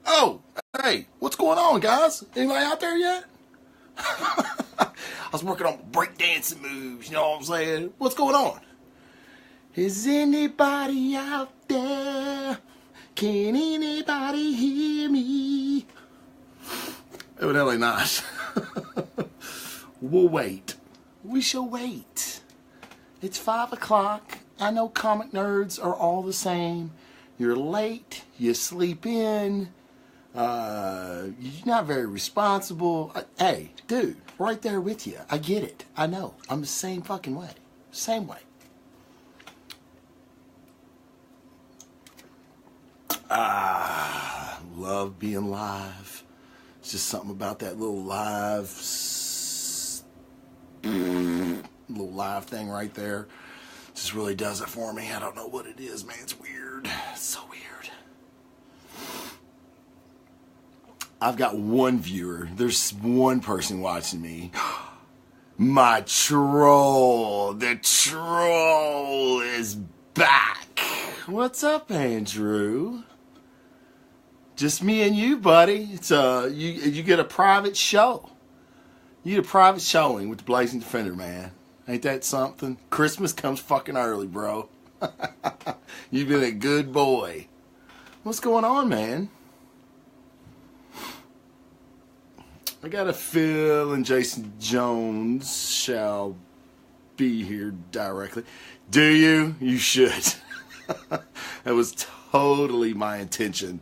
Oh, hey, what's going on, guys? Anybody out there yet? I was working on breakdancing moves, you know what I'm saying? What's going on? Is anybody out there? Can anybody hear me? Evidently not. We'll wait. We shall wait. It's 5 o'clock. I know comic nerds are all the same. You're late. You sleep in. You're not very responsible. Hey, dude, right there with you. I get it. I know. I'm the same fucking way. Same way. Love being live. It's just something about that little live thing right there. Just really does it for me. I don't know what it is, man. It's weird. It's so weird. I've got one viewer. There's one person watching me. My troll. The troll is back. What's up, Andrew? Just me and you, buddy. It's you get a private show. You get a private showing with the Blazing Defender, man. Ain't that something? Christmas comes fucking early, bro. You've been a good boy. What's going on, man? I got a Phil and Jason Jones shall be here directly. Do you? You should. That was totally my intention.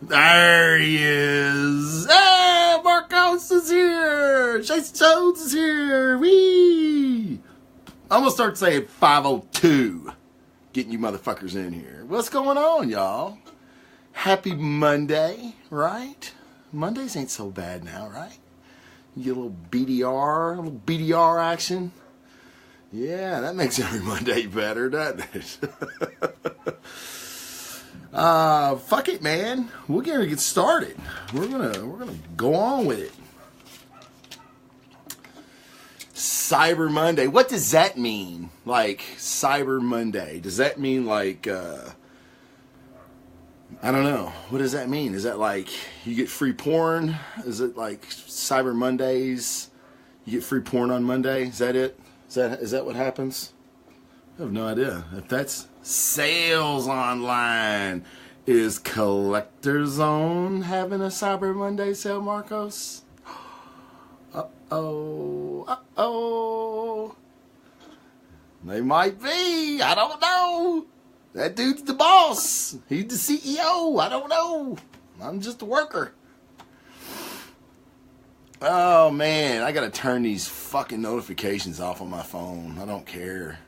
There he is. Hey, Marcos is here. Jason Jones is here. Whee! I'm going to start saying 502. Getting you motherfuckers in here. What's going on, y'all? Happy Monday, right? Mondays ain't so bad now, right? You get a little BDR action. Yeah, that makes every Monday better, doesn't it? Fuck it, man. We're gonna get started. We're gonna go on with it. Cyber Monday. What does that mean? Like Cyber Monday? Does that mean like I don't know. What does that mean? Is that like you get free porn? Is it like Cyber Mondays? You get free porn on Monday? Is that it? Is that what happens? I have no idea. If that's sales online, is Collector Zone having a Cyber Monday sale, Marcos? Uh-oh. They might be. I don't know. That dude's the boss. He's the CEO. I don't know. I'm just a worker. Oh, man. I got to turn these fucking notifications off on my phone. I don't care.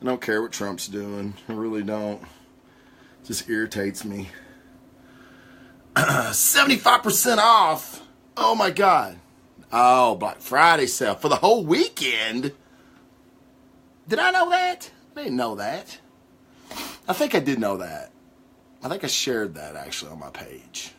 I don't care what Trump's doing. I really don't. It just irritates me. 75% off. Oh, my God. Oh, Black Friday sale for the whole weekend. Did I know that? I didn't know that. I think I did know that. I think I shared that, actually, on my page.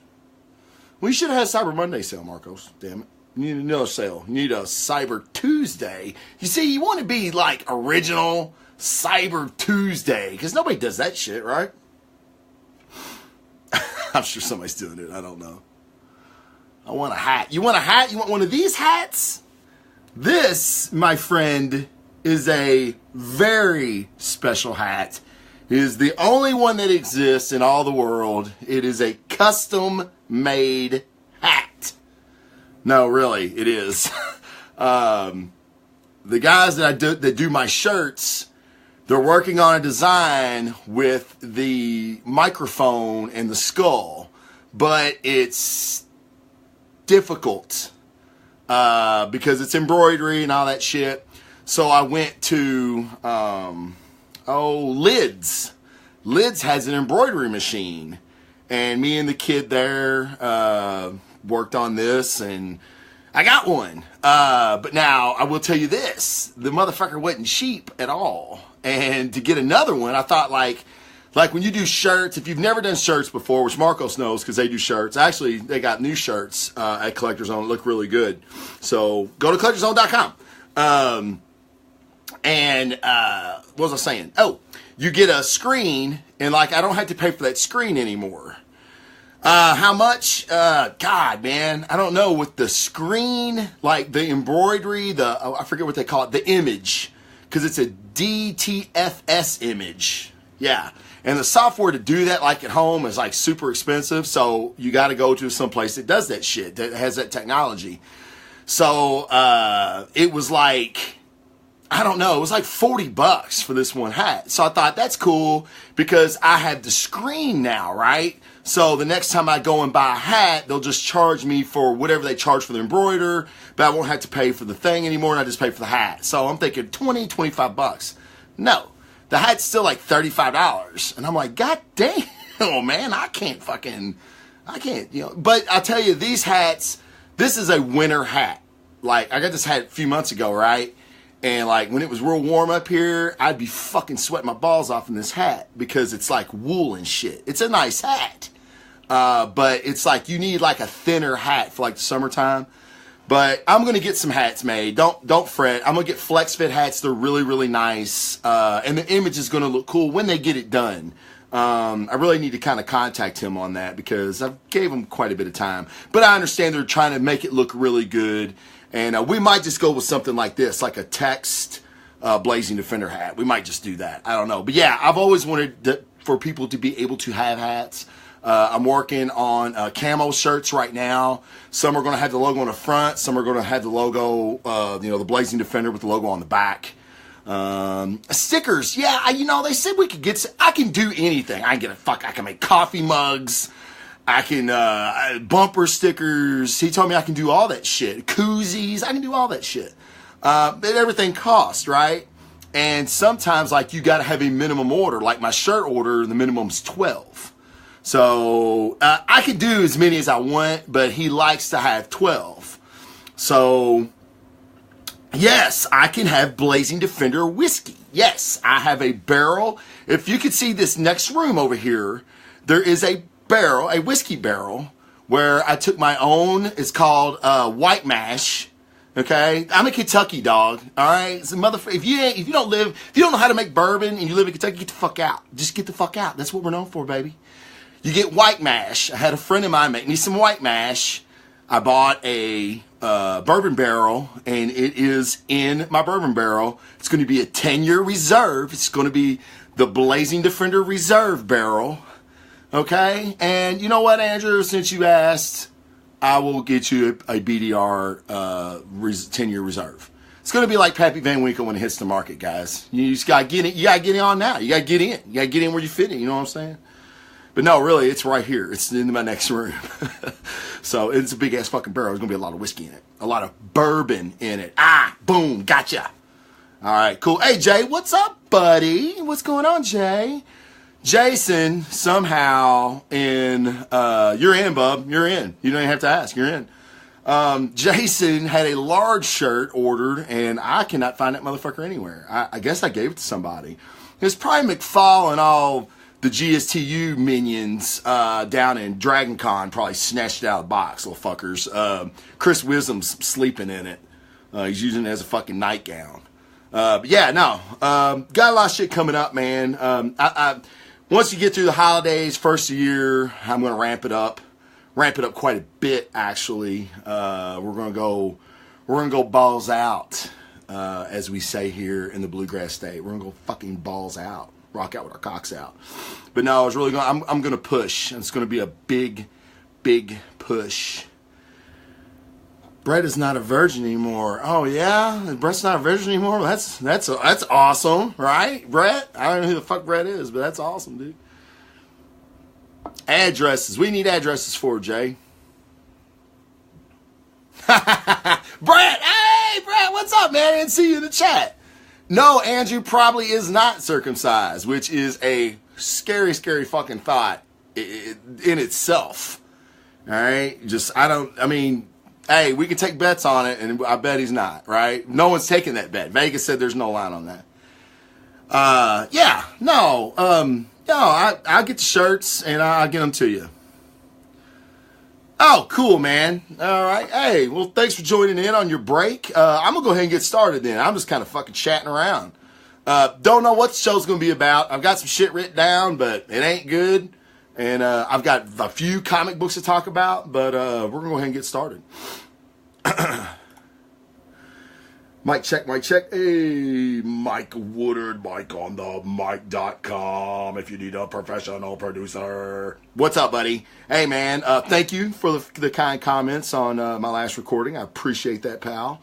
We should have had Cyber Monday sale, Marcos. Damn it. You need another sale. You need a Cyber Tuesday. You see, you want to be, like, original Cyber Tuesday, because nobody does that shit, right? I'm sure somebody's doing it. I don't know. I want a hat. You want a hat? You want one of these hats? This, my friend, is a very special hat. It is the only one that exists in all the world. It is a custom-made hat. No, really, it is. The guys that do my shirts, they're working on a design with the microphone and the skull, but it's difficult because it's embroidery and all that shit. So I went to Lids. Lids has an embroidery machine, and me and the kid there worked on this, and I got one. But now I will tell you this: the motherfucker wasn't cheap at all. And to get another one, I thought like when you do shirts, if you've never done shirts before, which Marcos knows because they do shirts. Actually, they got new shirts at Collector Zone. Look really good. So go to collectorzone.com. What was I saying? Oh, you get a screen, and like I don't have to pay for that screen anymore. How much? God, man, I don't know. With the screen, like the embroidery, I forget what they call it, the image, because it's a DTFS image. Yeah. And the software to do that, like at home, is like super expensive. So you got to go to some place that does that shit, that has that technology. So it was like, I don't know, it was like $40 for this one hat. So I thought that's cool because I have the screen now, right? So the next time I go and buy a hat, they'll just charge me for whatever they charge for the embroider, but I won't have to pay for the thing anymore, and I just pay for the hat. So I'm thinking $25. No, the hat's still like $35. And I'm like, God damn, man, I can't, you know. But I'll tell you, these hats, this is a winter hat. Like, I got this hat a few months ago, right? And like when it was real warm up here, I'd be fucking sweating my balls off in this hat because it's like wool and shit. It's a nice hat. But it's like you need like a thinner hat for like the summertime. But I'm gonna get some hats made. Don't fret. I'm gonna get flex fit hats. They're really, really nice. And the image is gonna look cool when they get it done. I really need to kind of contact him on that because I gave him quite a bit of time. But I understand they're trying to make it look really good. And we might just go with something like this, like a text Blazing Defender hat. We might just do that. I don't know. But yeah, I've always wanted for people to be able to have hats. I'm working on camo shirts right now. Some are going to have the logo on the front. Some are going to have the logo, the Blazing Defender with the logo on the back. Stickers. Yeah, they said we could get, I can do anything. I can make coffee mugs. I can, bumper stickers. He told me I can do all that shit. Koozies. I can do all that shit. But everything costs, right? And sometimes, like, you got to have a minimum order. Like my shirt order, the minimum's 12. So, I could do as many as I want, but he likes to have 12. So, yes, I can have Blazing Defender whiskey. Yes, I have a barrel. If you could see this next room over here, there is a barrel, a whiskey barrel, where I took my own. It's called White Mash. Okay, I'm a Kentucky dog. All right, it's a motherfucker. If you don't know how to make bourbon and you live in Kentucky, get the fuck out. Just get the fuck out. That's what we're known for, baby. You get White Mash. I had a friend of mine make me some White Mash. I bought a bourbon barrel, and it is in my bourbon barrel. It's going to be a 10-year reserve. It's going to be the Blazing Defender Reserve barrel. Okay, and you know what, Andrew? Since you asked, I will get you a BDR 10-year reserve. It's going to be like Pappy Van Winkle when it hits the market, guys. You just got to get it. You got to get it on now. You got to get in. You got to get in where you fit in. You know what I'm saying? But no, really, it's right here. It's in my next room. So it's a big-ass fucking barrel. There's going to be a lot of whiskey in it. A lot of bourbon in it. Boom, gotcha. All right, cool. Hey, Jay, what's up, buddy? What's going on, Jay? Jason, somehow you're in, bub. You're in. You don't even have to ask. You're in. Jason had a large shirt ordered, and I cannot find that motherfucker anywhere. I guess I gave it to somebody. It's probably McFall and all the GSTU minions down in Dragon Con probably snatched it out of the box, little fuckers. Chris Wisdom's sleeping in it. He's using it as a fucking nightgown. But yeah, no. Got a lot of shit coming up, man. Once you get through the holidays, first of the year, I'm going to ramp it up quite a bit, actually. We're going to go balls out, as we say here in the Bluegrass State. We're going to go fucking balls out, rock out with our cocks out. But no, I was really I'm going to push. It's going to be a big, big push. Brett is not a virgin anymore. Oh yeah, Brett's not a virgin anymore. That's awesome, right, Brett? I don't know who the fuck Brett is, but that's awesome, dude. Addresses. We need addresses for Jay. Brett, hey Brett, what's up, man? I didn't see you in the chat. No, Andrew probably is not circumcised, which is a scary, scary fucking thought in itself. All right, hey, we can take bets on it, and I bet he's not, right? No one's taking that bet. Vegas said there's no line on that. I'll get the shirts, and I'll get them to you. Oh, cool, man. All right. Hey, well, thanks for joining in on your break. I'm going to go ahead and get started then. I'm just kind of fucking chatting around. Don't know what the show's going to be about. I've got some shit written down, but it ain't good. And I've got a few comic books to talk about, but we're going to go ahead and get started. Mic check, mic check. Hey, Mike Woodard, Mike on the mic.com if you need a professional producer. What's up, buddy? Hey, man, thank you for the kind comments on my last recording. I appreciate that, pal.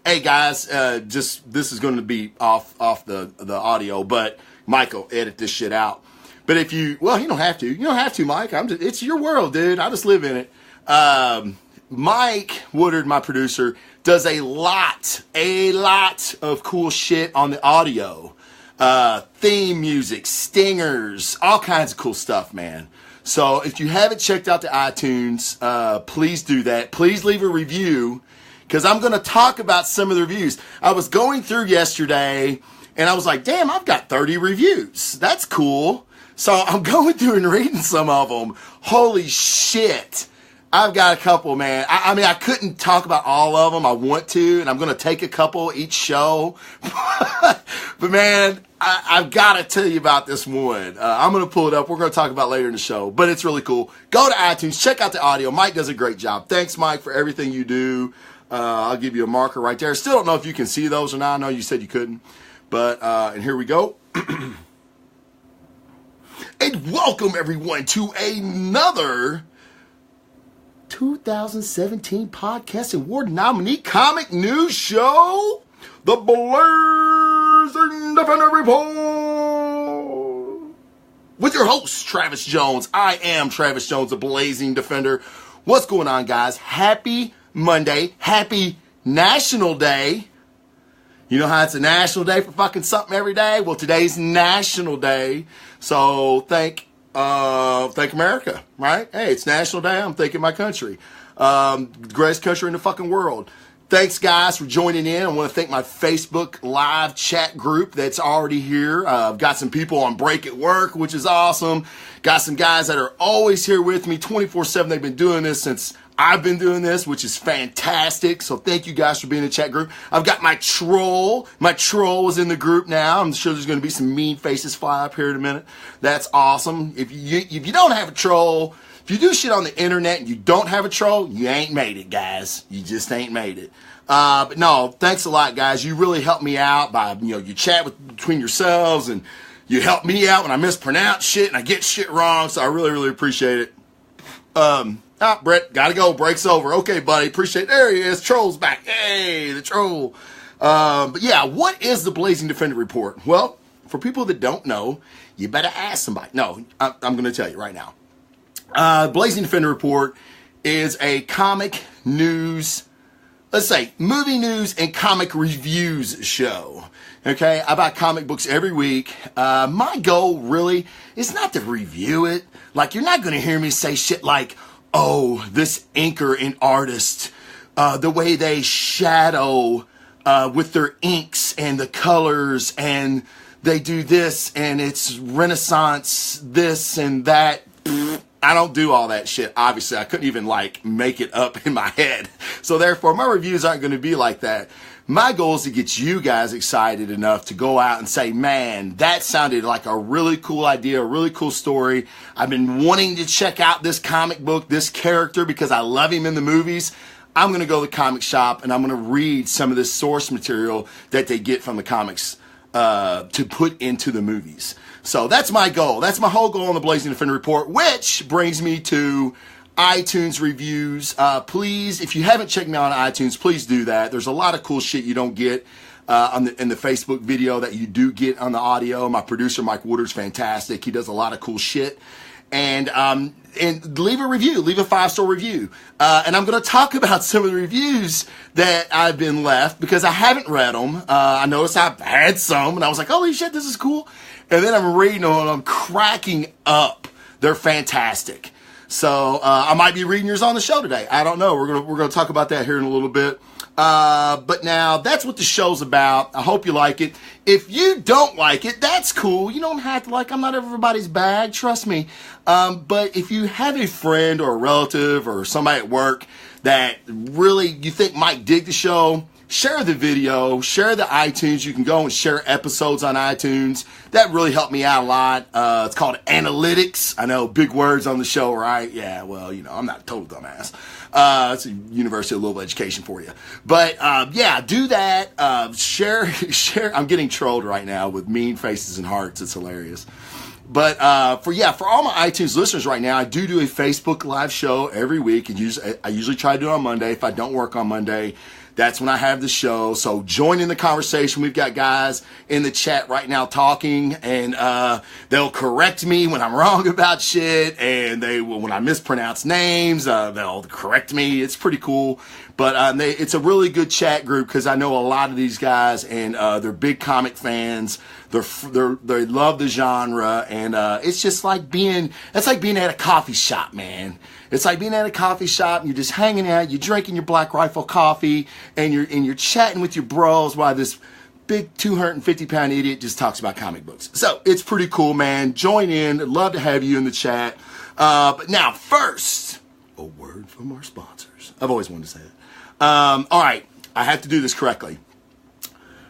Hey, guys, this is going to be off the audio, but Mike will edit this shit out. But if you don't have to. You don't have to, Mike. It's your world, dude. I just live in it. Mike Woodard, my producer, does a lot of cool shit on the audio. Theme music, stingers, all kinds of cool stuff, man. So if you haven't checked out the iTunes, please do that. Please leave a review, because I'm going to talk about some of the reviews. I was going through yesterday, and I was like, damn, I've got 30 reviews. That's cool. So I'm going through and reading some of them. Holy shit. I've got a couple, man. I mean, I couldn't talk about all of them. I want to, and I'm going to take a couple each show. But, man, I've got to tell you about this one. I'm going to pull it up. We're going to talk about it later in the show, but it's really cool. Go to iTunes. Check out the audio. Mike does a great job. Thanks, Mike, for everything you do. I'll give you a marker right there. Still don't know if you can see those or not. I know you said you couldn't. But, and here we go. And welcome, everyone, to another 2017 Podcast Award nominee comic news show, The Blazing Defender Report, with your host, Travis Jones. I am Travis Jones, the Blazing Defender. What's going on, guys? Happy Monday. Happy National Day. You know how it's a national day for fucking something every day? Well, today's National Day. So thank America, right? Hey, it's National Day. I'm thanking my country. Greatest country in the fucking world. Thanks, guys, for joining in. I want to thank my Facebook live chat group that's already here. I've got some people on break at work, which is awesome. Got some guys that are always here with me 24/7. They've been doing this since I've been doing this, which is fantastic. So thank you guys for being in the chat group. I've got my troll. My troll is in the group now. I'm sure there's going to be some mean faces fly up here in a minute. That's awesome. If you don't have a troll, if you do shit on the internet and you don't have a troll, you ain't made it, guys. You just ain't made it. But no, thanks a lot, guys. You really help me out by, you chat between yourselves, and you help me out when I mispronounce shit and I get shit wrong. So I really, really appreciate it. Brett, gotta go. Break's over. Okay, buddy. Appreciate it. There he is. Troll's back. Hey, the troll. But yeah, what is the Blazing Defender Report? Well, for people that don't know, you better ask somebody. No, I'm going to tell you right now. Blazing Defender Report is a comic news, let's say movie news and comic reviews show. Okay, I buy comic books every week. My goal really is not to review it. Like, you're not going to hear me say shit like, oh, this inker and artist, the way they shadow with their inks and the colors, and they do this, and it's Renaissance this and that. I don't do all that shit. Obviously, I couldn't even make it up in my head. So therefore, my reviews aren't going to be like that. My goal is to get you guys excited enough to go out and say, man, that sounded like a really cool idea, a really cool story. I've been wanting to check out this comic book, this character, because I love him in the movies. I'm going to go to the comic shop and I'm going to read some of this source material that they get from the comics to put into the movies. So that's my goal. That's my whole goal on the Blazing Defender Report, which brings me to iTunes reviews. Please, if you haven't checked me out on iTunes, please do that. There's a lot of cool shit you don't get in the Facebook video that you do get on the audio. My producer, Mike Woodard's fantastic. He does a lot of cool shit. And leave a review, leave a 5-star review. And I'm going to talk about some of the reviews that I've been left because I haven't read them. I noticed I've had some and I was like, holy shit, this is cool. And then I'm reading them and I'm cracking up. They're fantastic. So I might be reading yours on the show today. I don't know. We're gonna talk about that here in a little bit. But now that's what the show's about. I hope you like it. If you don't like it, that's cool. You don't have to like. I'm not everybody's bag. Trust me. But if you have a friend or a relative or somebody at work that really you think might dig the show, share the video, share the iTunes. You can go and share episodes on iTunes. That really helped me out a lot. It's called analytics. I know, big words on the show, right? Yeah, well, you know, I'm not a total dumbass. It's a University of Louisville education for you. But yeah, do that. Share. I'm getting trolled right now with mean faces and hearts. It's hilarious. But for all my iTunes listeners right now, I do a Facebook live show every week, and I usually try to do it on Monday. If I don't work on Monday, that's when I have the show. So join in the conversation. We've got guys in the chat right now talking, and they'll correct me when I'm wrong about shit, and they will, when I mispronounce names, they'll correct me. It's pretty cool. But it's a really good chat group because I know a lot of these guys, and they're big comic fans. They love the genre, and it's just like being at a coffee shop, man. It's like being at a coffee shop and you're just hanging out, you're drinking your Black Rifle coffee, and you're chatting with your bros while this big 250-pound idiot just talks about comic books. So it's pretty cool, man. Join in. I'd love to have you in the chat. But now, first, a word from our sponsors. I've always wanted to say it. All right, I have to do this correctly.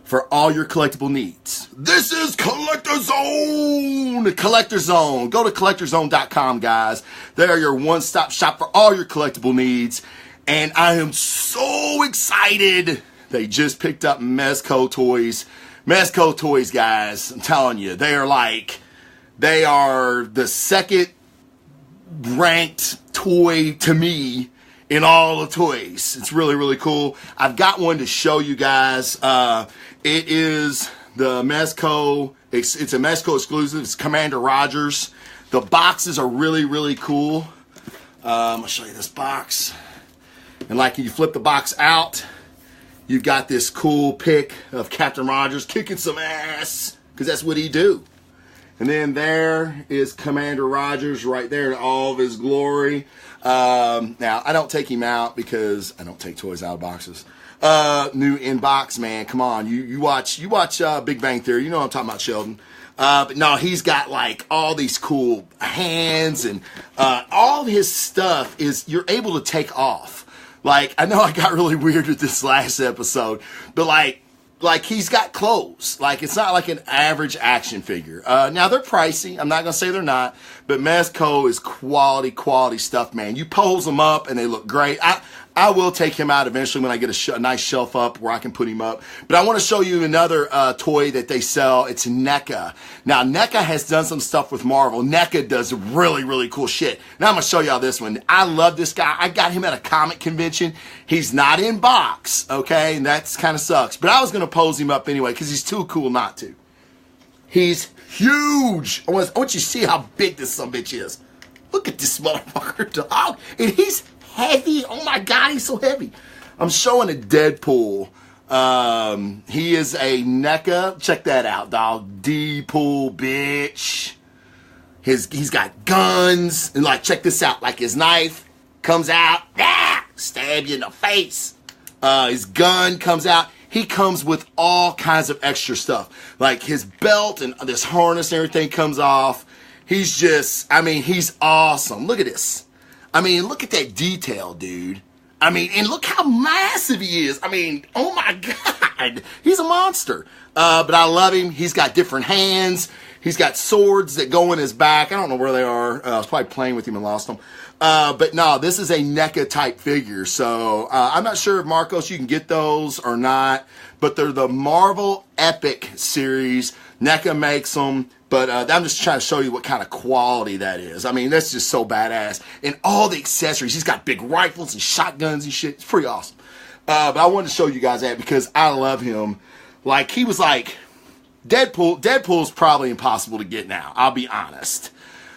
For all your collectible needs, this is Collector Zone. Collector Zone. Go to collectorzone.com, guys. They are your one-stop shop for all your collectible needs. And I am so excited. They just picked up Mezco toys. Mezco toys, guys. I'm telling you, they are the second ranked toy to me in all the toys. It's really, really cool. I've got one to show you guys. It is the Mezco. It's a Mezco exclusive. It's Commander Rogers. The boxes are really, really cool. I'll show you this box. And like you flip the box out, you've got this cool pic of Captain Rogers kicking some ass, because that's what he do. And then there is Commander Rogers right there in all of his glory. Now, I don't take him out because I don't take toys out of boxes. New in box, man. Come on, you watch Big Bang Theory. You know what I'm talking about, Sheldon. But no, he's got like all these cool hands, and all his stuff is you're able to take off. Like, I know I got really weird with this last episode, but like he's got clothes. Like, it's not like an average action figure. Now they're pricey. I'm not gonna say they're not, but Mezco is quality stuff, man. You pose them up and they look great. I will take him out eventually when I get a nice shelf up where I can put him up. But I want to show you another toy that they sell. It's NECA. Now, NECA has done some stuff with Marvel. NECA does really, really cool shit. Now, I'm going to show y'all this one. I love this guy. I got him at a comic convention. He's not in box, okay? And that kind of sucks. But I was going to pose him up anyway because he's too cool not to. He's huge. I want you to see how big this sumbitch is. Look at this motherfucker, dog. And he's heavy. Oh my God, he's so heavy. I'm showing a Deadpool. He is a NECA. Check that out, dog. Deadpool, bitch. He's got guns. And like, check this out. Like, his knife comes out. Stab you in the face. His gun comes out. He comes with all kinds of extra stuff. Like, his belt and this harness and everything comes off. He's just, I mean, he's awesome. Look at this. I mean, look at that detail, dude. I mean, and look how massive he is. I mean, oh my God. He's a monster. But I love him. He's got different hands. He's got swords that go in his back. I don't know where they are. I was probably playing with him and lost them. But no, this is a NECA type figure. So I'm not sure if, Marcos, you can get those or not. But they're the Marvel Epic series. NECA makes them. But I'm just trying to show you what kind of quality that is. I mean, that's just so badass. And all the accessories. He's got big rifles and shotguns and shit. It's pretty awesome. But I wanted to show you guys that because I love him. Like, he was like, Deadpool's probably impossible to get now. I'll be honest.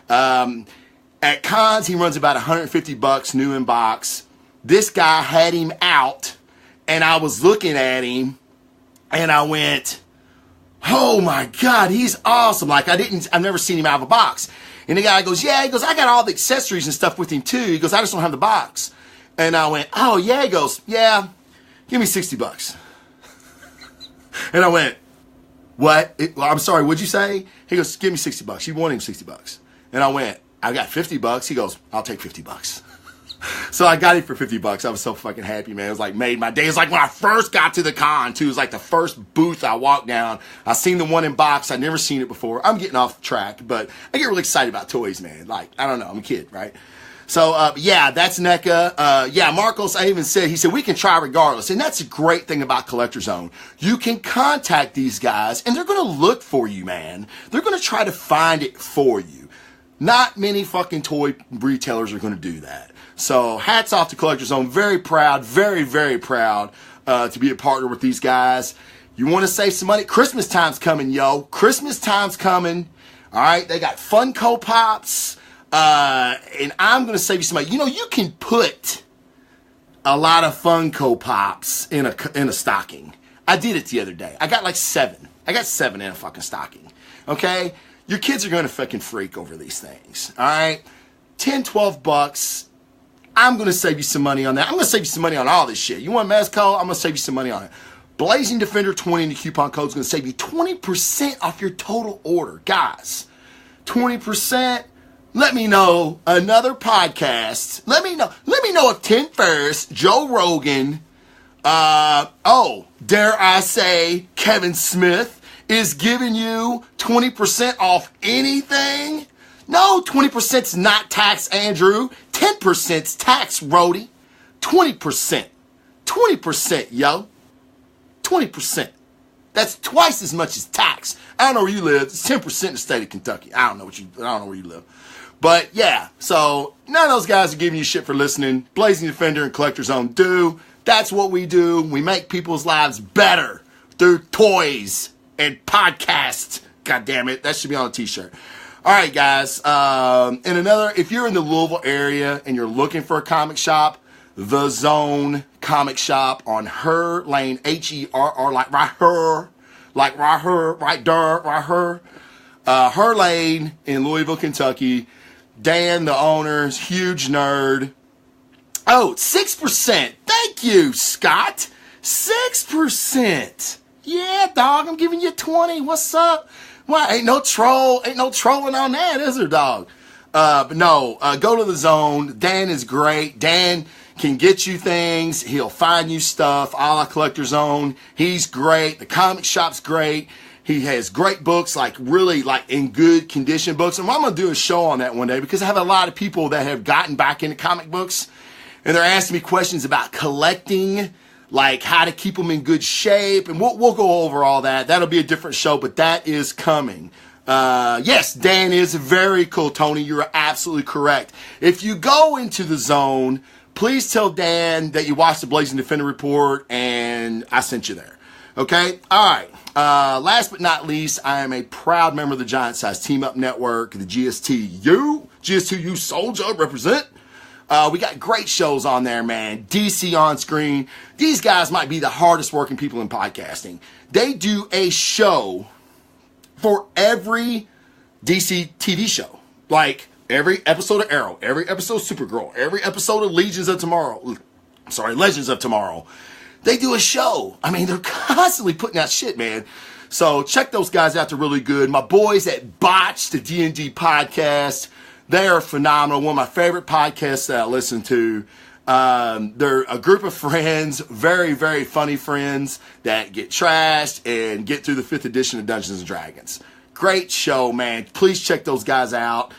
At cons, he runs about $150 new in box. This guy had him out, and I was looking at him, and I went, oh my God, he's awesome. Like, I've never seen him out of a box. And the guy goes, yeah, he goes, I got all the accessories and stuff with him too. He goes, I just don't have the box. And I went, oh yeah. He goes, yeah, give me $60. And I went, what? Well, I'm sorry, what'd you say? He goes, give me $60. You want him $60. And I went, I got $50. He goes, I'll take $50. So I got it for $50. I was so fucking happy, man. It was like made my day. It was like when I first got to the con, too. It was like the first booth I walked down. I seen the one in box. I'd never seen it before. I'm getting off track, but I get really excited about toys, man. Like, I don't know. I'm a kid, right? So, yeah, that's NECA. Yeah, Marcos, I even said, he said, we can try regardless. And that's a great thing about Collector Zone. You can contact these guys, and they're going to look for you, man. They're going to try to find it for you. Not many fucking toy retailers are going to do that. So, hats off to Collector Zone. Very proud, very, very proud to be a partner with these guys. You want to save some money? Christmas time's coming, yo. Christmas time's coming. All right, they got Funko Pops. And I'm going to save you some money. You know, you can put a lot of Funko Pops in a stocking. I did it the other day. I got like 7. I got 7 in a fucking stocking. Okay? Your kids are going to fucking freak over these things. All right? $10-12. I'm going to save you some money on that. I'm going to save you some money on all this shit. You want Mezco? I'm going to save you some money on it. Blazing Defender 20 in the coupon code is going to save you 20% off your total order. Guys, 20%. Let me know another podcast. Let me know if Tim Ferriss, Joe Rogan, dare I say, Kevin Smith is giving you 20% off anything. No, 20%'s not tax, Andrew. 10%'s tax, Rody. 20%. 20%, yo. 20%. That's twice as much as tax. I don't know where you live. It's 10% in the state of Kentucky. I don't know where you live. But yeah, so none of those guys are giving you shit for listening. Blazing Defender and Collector Zone do. That's what we do. We make people's lives better through toys and podcasts. God damn it. That should be on a t-shirt. All right, guys. If you're in the Louisville area and you're looking for a comic shop, The Zone Comic Shop on Her Lane, Herr, Her Lane in Louisville, Kentucky. Dan, the owner's huge nerd. Oh, 6%. Thank you, Scott. 6%. Yeah, dog, I'm giving you 20. What's up? Well, ain't no trolling on that, is there, dog? But no, go to The Zone. Dan is great. Dan can get you things. He'll find you stuff a la Collector Zone. He's great. The comic shop's great. He has great books, like really like in good condition books. And I'm going to do a show on that one day because I have a lot of people that have gotten back into comic books and they're asking me questions about collecting, like how to keep them in good shape. And we'll go over all that. That'll be a different show, but that is coming. Yes, Dan is very cool, Tony. You're absolutely correct. If you go into The Zone, please tell Dan that you watched the Blazing Defender report and I sent you there. Okay? All right. Last but not least, I am a proud member of the Giant Size Team Up Network, the GS2U Soldier represent. We got great shows on there, man. DC On Screen. These guys might be the hardest working people in podcasting. They do a show for every DC TV show. Like every episode of Arrow, every episode of Supergirl, every episode of Legends of Tomorrow. They do a show. I mean, they're constantly putting out shit, man. So check those guys out. They're really good. My boys at Botch, the D&D podcast, they are phenomenal. One of my favorite podcasts that I listen to. They're a group of friends, very, very funny friends that get trashed and get through the 5th edition of Dungeons & Dragons. Great show, man. Please check those guys out.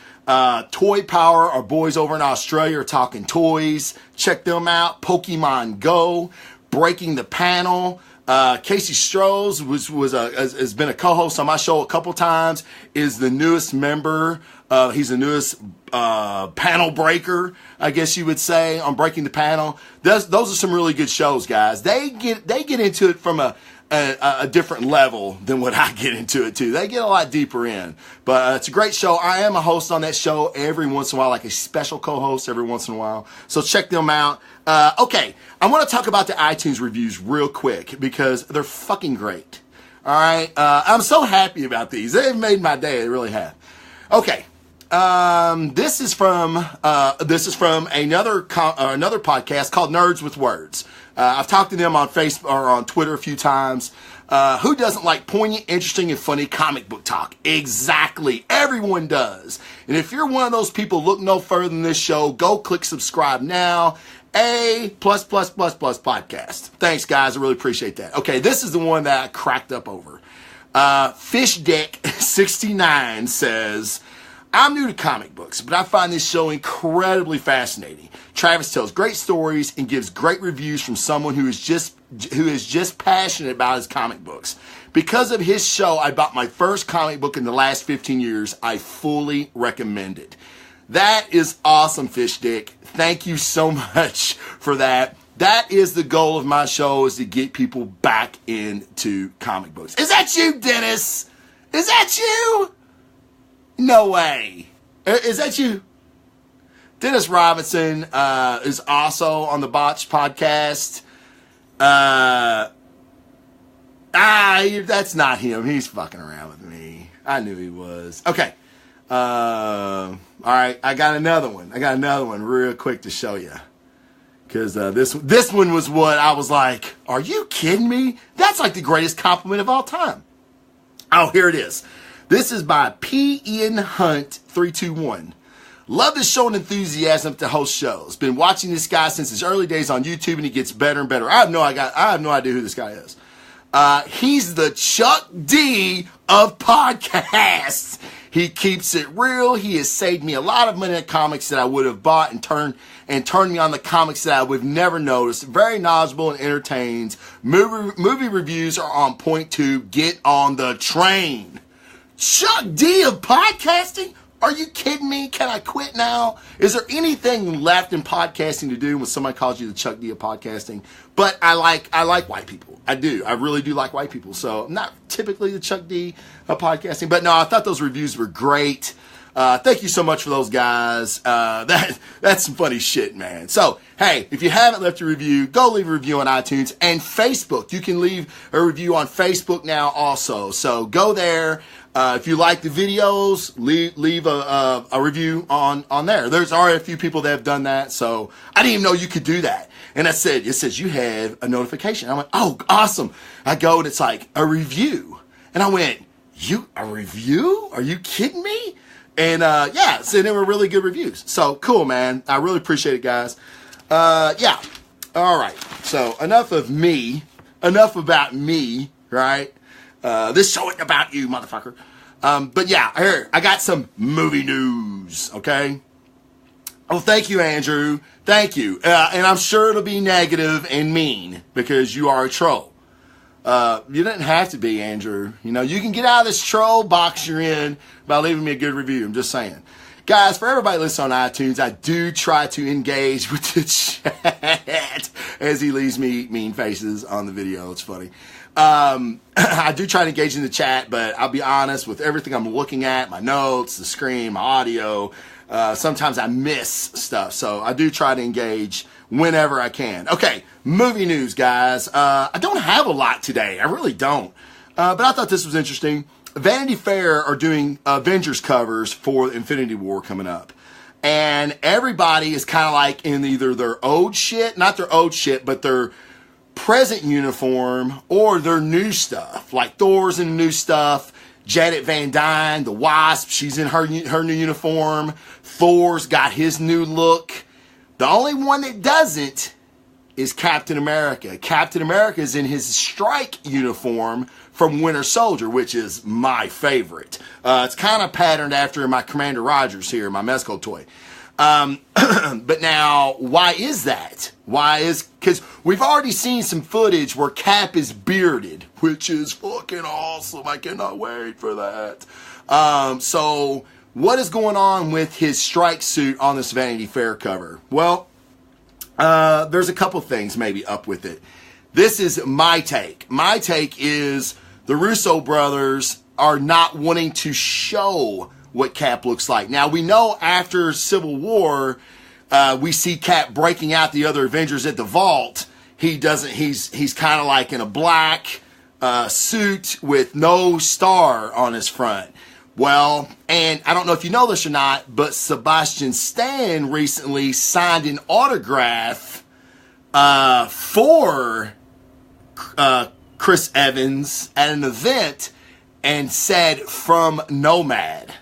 Toy Power, our boys over in Australia are talking toys. Check them out. Pokemon Go. Breaking the Panel. Casey Strohs has been a co-host on my show a couple times. Is the newest member. He's the newest panel breaker, I guess you would say, on Breaking the Panel. Those are some really good shows, guys. They get into it from a different level than what I get into it too. They get a lot deeper in, but it's a great show. I am a host on that show every once in a while, like a special co-host every once in a while. So check them out. Okay, I want to talk about the iTunes reviews real quick because they're fucking great. All right, I'm so happy about these. They've made my day. They really have. Okay. This is from another podcast called Nerds with Words. I've talked to them on Facebook or on Twitter a few times. Who doesn't like poignant, interesting, and funny comic book talk? Exactly. Everyone does. And if you're one of those people, look no further than this show. Go click subscribe now. A plus podcast. Thanks, guys. I really appreciate that. Okay, this is the one that I cracked up over. FishDeck69 says, I'm new to comic books, but I find this show incredibly fascinating. Travis tells great stories and gives great reviews from someone who is just passionate about his comic books. Because of his show, I bought my first comic book in the last 15 years. I fully recommend it. That is awesome, Fish Dick. Thank you so much for that. That is the goal of my show, is to get people back into comic books. Is that you, Dennis? Is that you? No way. Is that you? Dennis Robinson is also on the Botched podcast. That's not him. He's fucking around with me. I knew he was. Okay. All right. I got another one real quick to show you. Because this one was what I was like, are you kidding me? That's like the greatest compliment of all time. Oh, here it is. This is by P. Ian Hunt 321. Love the show and enthusiasm to host shows. Been watching this guy since his early days on YouTube, and he gets better and better. I have no idea who this guy is. He's the Chuck D of podcasts. He keeps it real. He has saved me a lot of money on comics that I would have bought and turned me on the comics that I would have never noticed. Very knowledgeable and entertains. Movie reviews are on point too. Get on the train. Chuck D of podcasting? Are you kidding me? Can I quit now? Is there anything left in podcasting to do when somebody calls you the Chuck D of podcasting? But I like white people. I do. I really do like white people. So I'm not typically the Chuck D of podcasting. But no, I thought those reviews were great. Thank you so much for those guys. That's some funny shit, man. So, hey, if you haven't left a review, go leave a review on iTunes and Facebook. You can leave a review on Facebook now also. So go there. If you like the videos, leave a review on there. There's already a few people that have done that, so I didn't even know you could do that. And it says you have a notification. I went, oh, awesome. I go and it's like a review. And I went, a review? Are you kidding me? And yeah, so they were really good reviews. So cool, man. I really appreciate it, guys. Yeah. All right. So enough about me, right? This show ain't about you, motherfucker. But yeah, here, I got some movie news, okay? Oh, thank you, Andrew. Thank you. And I'm sure it'll be negative and mean because you are a troll. You didn't have to be, Andrew. You know, you can get out of this troll box you're in by leaving me a good review. I'm just saying. Guys, for everybody listening on iTunes, I do try to engage with the chat as he leaves me mean faces on the video. It's funny. I do try to engage in the chat, but I'll be honest, with everything I'm looking at, my notes, the screen, my audio, sometimes I miss stuff. So I do try to engage whenever I can. Okay, movie news, guys. I don't have a lot today. I really don't. But I thought this was interesting. Vanity Fair are doing Avengers covers for Infinity War coming up. And everybody is kind of like in either their old shit, not their old shit, but their present uniform or their new stuff. Like Thor's in the new stuff. Janet Van Dyne, the Wasp, she's in her new uniform. Thor's got his new look. The only one that doesn't is Captain America. Captain America is in his strike uniform from Winter Soldier, which is my favorite. It's kind of patterned after my Commander Rogers here, my Mezco toy. But now, why is that? Because we've already seen some footage where Cap is bearded, which is fucking awesome. I cannot wait for that. So what is going on with his strike suit on this Vanity Fair cover? Well, there's a couple things maybe up with it. This is my take. My take is the Russo brothers are not wanting to show what Cap looks like. Now, we know after Civil War, we see Cap breaking out the other Avengers at the vault. He's kind of like in a black suit with no star on his front. Well, and I don't know if you know this or not, but Sebastian Stan recently signed an autograph for Chris Evans at an event and said from Nomad.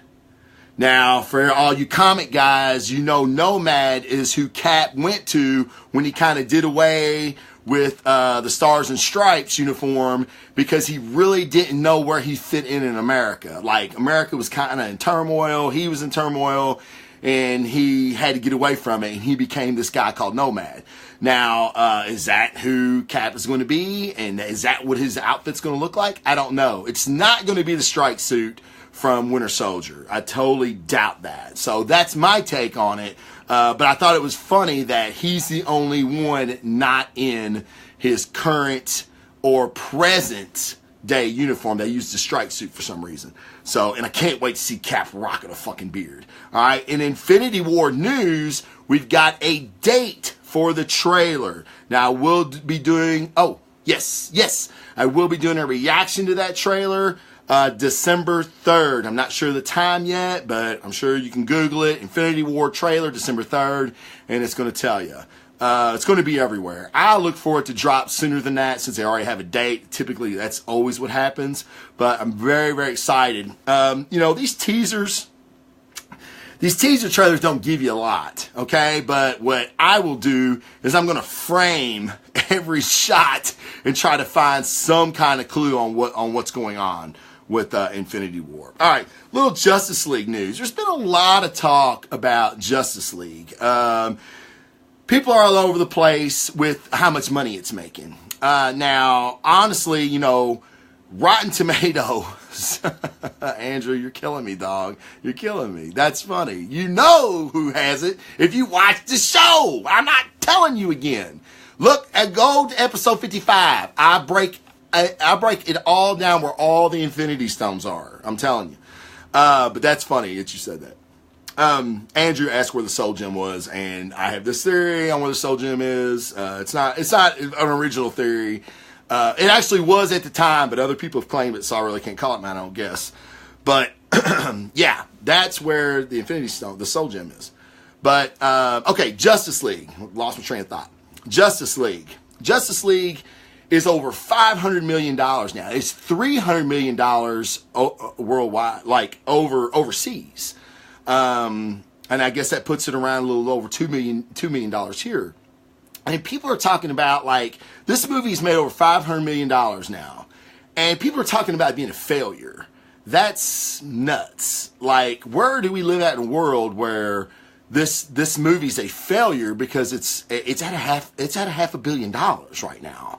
Now, for all you comic guys, you know Nomad is who Cap went to when he kind of did away with the Stars and Stripes uniform because he really didn't know where he fit in America. Like, America was kind of in turmoil. He was in turmoil, and he had to get away from it, and he became this guy called Nomad. Now, is that who Cap is going to be? And is that what his outfit's going to look like? I don't know. It's not going to be the strike suit from Winter Soldier. I totally doubt that. So that's my take on it. But I thought it was funny that he's the only one not in his current or present day uniform. They used the strike suit for some reason. So, and I can't wait to see Cap rocking a fucking beard. All right. In Infinity War news, we've got a date for the trailer. Now, we'll be doing, yes, I will be doing a reaction to that trailer. December 3rd. I'm not sure the time yet, but I'm sure you can Google it. Infinity War trailer, December 3rd, and it's going to tell you. It's going to be everywhere. I look for it to drop sooner than that since they already have a date. Typically, that's always what happens, but I'm very, very excited. These teaser trailers don't give you a lot, okay? But what I will do is I'm going to frame every shot and try to find some kind of clue on what's going on with Infinity War. All right, little Justice League news. There's been a lot of talk about Justice League. People are all over the place with how much money it's making. Now, honestly, Rotten Tomatoes. Andrew, you're killing me, dog. You're killing me. That's funny. You know who has it if you watch the show. I'm not telling you again. Look, go to episode 55. I break it all down where all the Infinity Stones are. I'm telling you. But that's funny that you said that. Andrew asked where the Soul Gem was, and I have this theory on where the Soul Gem is. It's not an original theory. It actually was at the time, but other people have claimed it, so I really can't call it mine, I don't guess. But, yeah, that's where the Infinity Stone, the Soul Gem is. But, okay, Justice League. Lost my train of thought. Justice League. Justice League is over $500 million now. It's $300 million worldwide, like overseas. And I guess that puts it around a little over $2 million here. And people are talking about, like, this movie's made over $500 million now. And people are talking about it being a failure. That's nuts. Like, where do we live at in a world where this movie's a failure because it's at $500 million right now.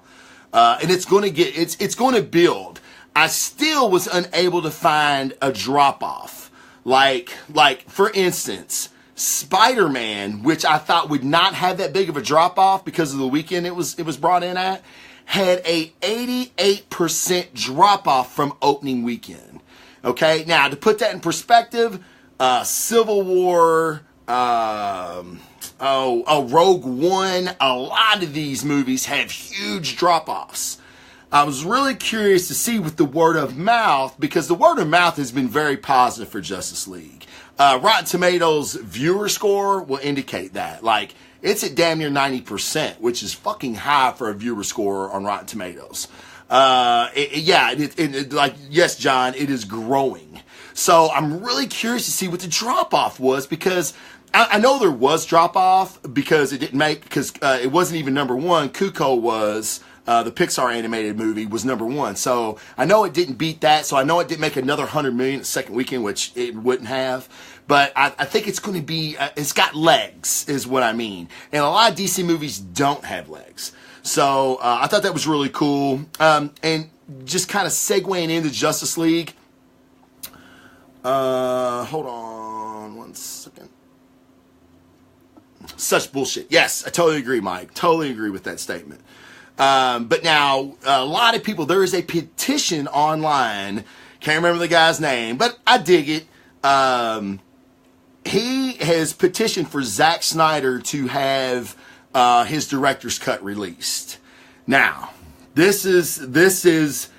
And it's going to build. I still was unable to find a drop off. Like for instance, Spider-Man, which I thought would not have that big of a drop off because of the weekend it was brought in at, had a 88% drop off from opening weekend. Okay, now to put that in perspective, Civil War, Rogue One, a lot of these movies have huge drop offs. I was really curious to see with the word of mouth, because the word of mouth has been very positive for Justice League. Rotten Tomatoes viewer score will indicate that. Like, it's at damn near 90%, which is fucking high for a viewer score on Rotten Tomatoes. Yes, John, it is growing. So I'm really curious to see what the drop-off was, because I know there was drop-off because it didn't make, because it wasn't even number one. Coco was... the Pixar animated movie was number one. So I know it didn't beat that. So I know it didn't make another 100 million the second weekend, which it wouldn't have. But I think it's going to be, it's got legs is what I mean. And a lot of DC movies don't have legs. So I thought that was really cool. And just kind of segueing into Justice League. Hold on one second. Such bullshit. Yes, I totally agree, Mike. Totally agree with that statement. But now, a lot of people, there is a petition online, can't remember the guy's name, but I dig it. He has petitioned for Zack Snyder to have his director's cut released. Now, this is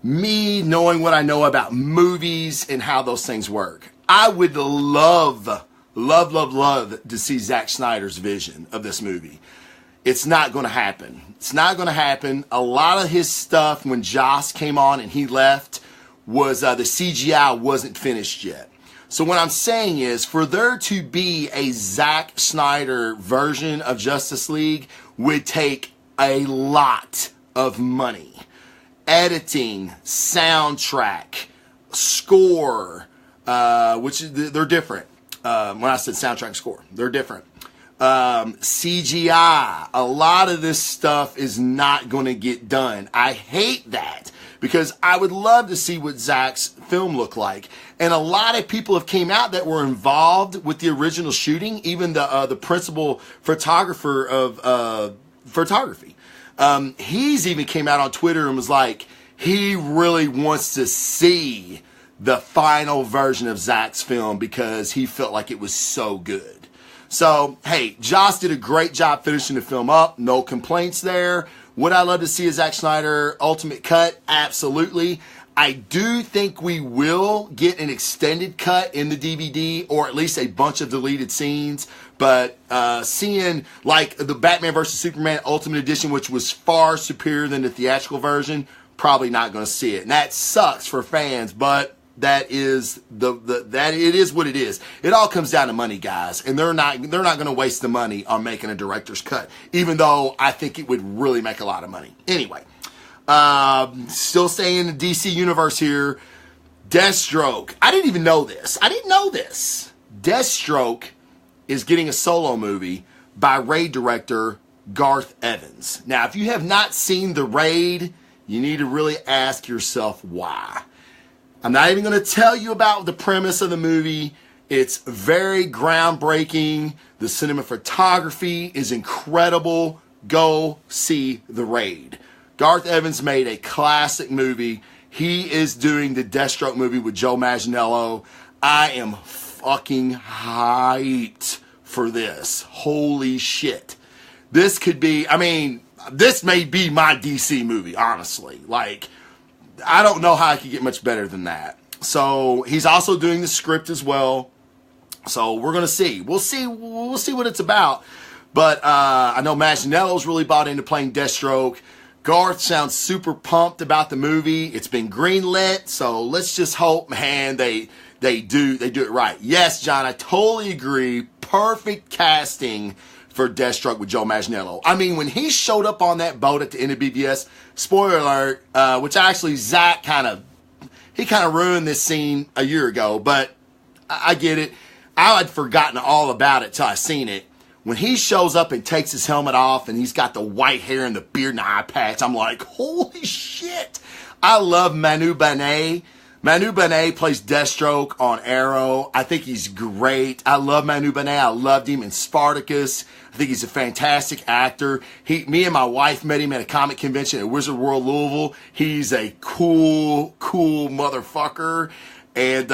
me knowing what I know about movies and how those things work. I would love to see Zack Snyder's vision of this movie. It's not going to happen. It's not going to happen. A lot of his stuff when Joss came on and he left was the CGI wasn't finished yet. So what I'm saying is, for there to be a Zack Snyder version of Justice League would take a lot of money. Editing, soundtrack, score, which they're different. When I said soundtrack, score, they're different. CGI, a lot of this stuff is not going to get done. I hate that because I would love to see what Zack's film looked like. And a lot of people have came out that were involved with the original shooting, even the principal photographer of photography. He's even came out on Twitter and was like, he really wants to see the final version of Zack's film because he felt like it was so good. So, hey, Joss did a great job finishing the film up. No complaints there. Would I love to see a Zack Snyder Ultimate Cut? Absolutely. I do think we will get an extended cut in the DVD, or at least a bunch of deleted scenes. But seeing like the Batman vs. Superman Ultimate Edition, which was far superior than the theatrical version, probably not going to see it. And that sucks for fans, but that is that it is what it is. It all comes down to money, guys, and they're not going to waste the money on making a director's cut, even though I think it would really make a lot of money. Anyway, still staying in the DC universe here. Deathstroke. I didn't even know this. Deathstroke is getting a solo movie by Raid director Garth Evans. Now, if you have not seen The Raid, you need to really ask yourself why. I'm not even going to tell you about the premise of the movie. It's very groundbreaking. The cinematography is incredible. Go see The Raid. Garth Evans made a classic movie. He is doing the Deathstroke movie with Joe Manganiello. I am fucking hyped for this. Holy shit. This could be, this may be my DC movie, honestly. Like, I don't know how I could get much better than that. So he's also doing the script as well. So we're going to see. We'll see what it's about. But I know Manganiello's really bought into playing Deathstroke. Garth sounds super pumped about the movie. It's been greenlit. So let's just hope, man, they do it right. Yes, John, I totally agree. Perfect casting for Deathstroke with Joe Manganiello. When he showed up on that boat at the end of BVS, spoiler alert, which actually Zack kind of ruined this scene a year ago, but I get it. I had forgotten all about it till I seen it. When he shows up and takes his helmet off and he's got the white hair and the beard and the eye patch, I'm like, holy shit. I love Manu Benet. Manu Benet plays Deathstroke on Arrow. I think he's great. I love Manu Benet. I loved him in Spartacus. I think he's a fantastic actor. Me and my wife met him at a comic convention at Wizard World Louisville. He's a cool motherfucker. And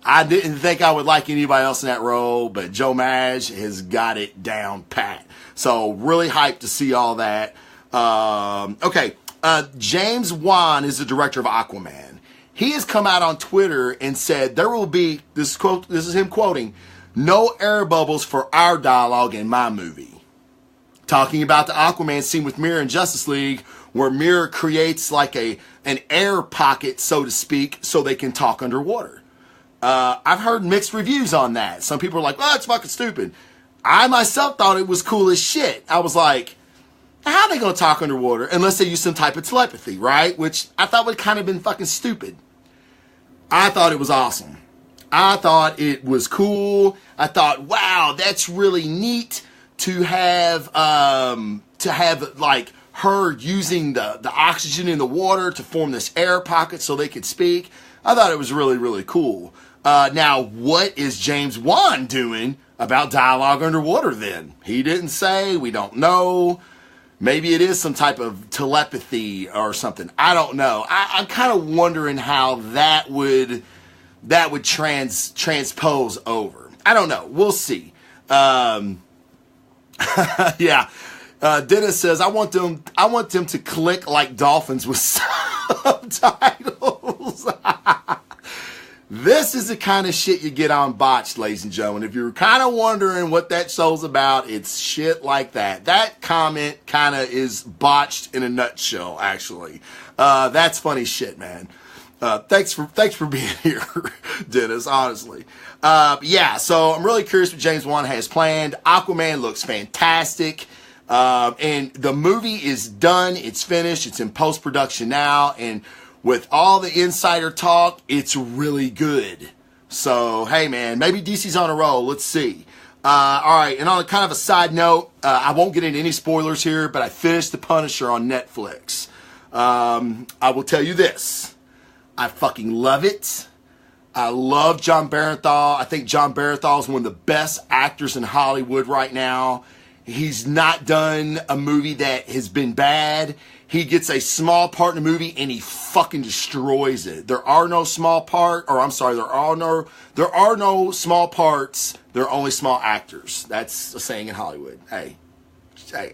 I didn't think I would like anybody else in that role, but Joe Maj has got it down pat. So really hyped to see all that. Okay, James Wan is the director of Aquaman. He has come out on Twitter and said there will be, this is him quoting, no air bubbles for our dialogue in my movie. Talking about the Aquaman scene with Mera in Justice League, where Mera creates like an air pocket, so to speak, so they can talk underwater. I've heard mixed reviews on that. Some people are like, well, it's fucking stupid. I myself thought it was cool as shit. I was like, how are they going to talk underwater unless they use some type of telepathy, right? Which I thought would kind of been fucking stupid. I thought it was awesome. I thought it was cool. I thought, wow, that's really neat to have like her using the oxygen in the water to form this air pocket so they could speak. I thought it was really, really cool. Now, what is James Wan doing about dialogue underwater then? He didn't say. We don't know. Maybe it is some type of telepathy or something. I don't know. I'm kind of wondering how that would transpose over. I don't know. We'll see. Yeah. Dennis says, I want them to click like dolphins with subtitles. This is the kind of shit you get on Botched, ladies and gentlemen. If you're kind of wondering what that show's about, it's shit like that. That comment kind of is Botched in a nutshell, actually. That's funny shit, man. Thanks for being here, Dennis, honestly. Yeah, so I'm really curious what James Wan has planned. Aquaman looks fantastic. And the movie is done. It's finished. It's in post-production now. And with all the insider talk, it's really good. So, hey, man, maybe DC's on a roll. Let's see. All right, and on a kind of a side note, I won't get into any spoilers here, but I finished The Punisher on Netflix. I will tell you this. I fucking love it. I love John Bernthal. I think John Bernthal is one of the best actors in Hollywood right now. He's not done a movie that has been bad. He gets a small part in the movie and he fucking destroys it. There are no small part, or I'm sorry, there are no small parts. There are only small actors. That's a saying in Hollywood. Hey,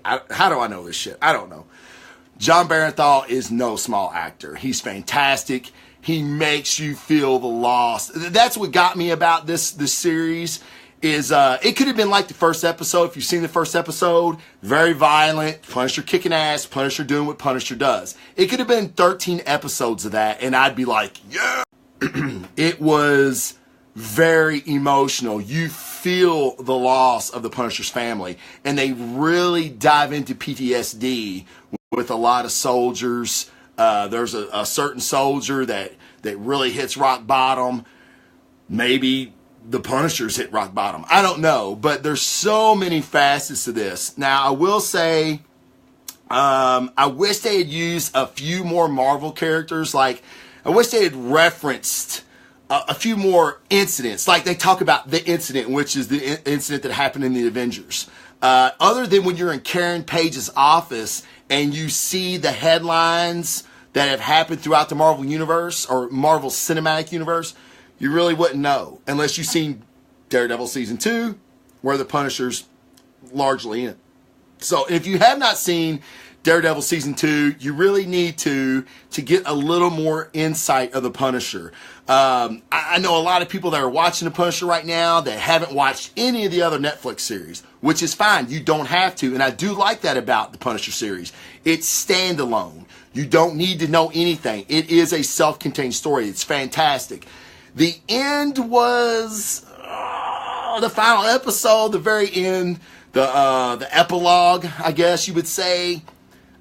how do I know this shit? I don't know. John Bernthal is no small actor. He's fantastic. He makes you feel the loss. That's what got me about this series. Is it could have been like the first episode. If you've seen the first episode, very violent, Punisher kicking ass, Punisher doing what Punisher does. It could have been 13 episodes of that, and I'd be like, yeah. It was very emotional. You feel the loss of the Punisher's family, and they really dive into PTSD with a lot of soldiers. There's a certain soldier that really hits rock bottom. Maybe the Punisher's hit rock bottom. I don't know, but there's so many facets to this. Now, I will say, I wish they had used a few more Marvel characters. Like, I wish they had referenced a few more incidents. Like, they talk about the incident, which is the incident that happened in the Avengers. Other than when you're in Karen Page's office and you see the headlines that have happened throughout the Marvel Universe or Marvel Cinematic Universe, you really wouldn't know unless you've seen Daredevil Season 2, where the Punisher's largely in. So if you have not seen Daredevil Season 2, you really need to get a little more insight of the Punisher. I know a lot of people that are watching the Punisher right now that haven't watched any of the other Netflix series, which is fine. You don't have to. And I do like that about the Punisher series. It's standalone. You don't need to know anything. It is a self-contained story. It's fantastic. The end was the final episode, the very end, the epilogue, I guess you would say.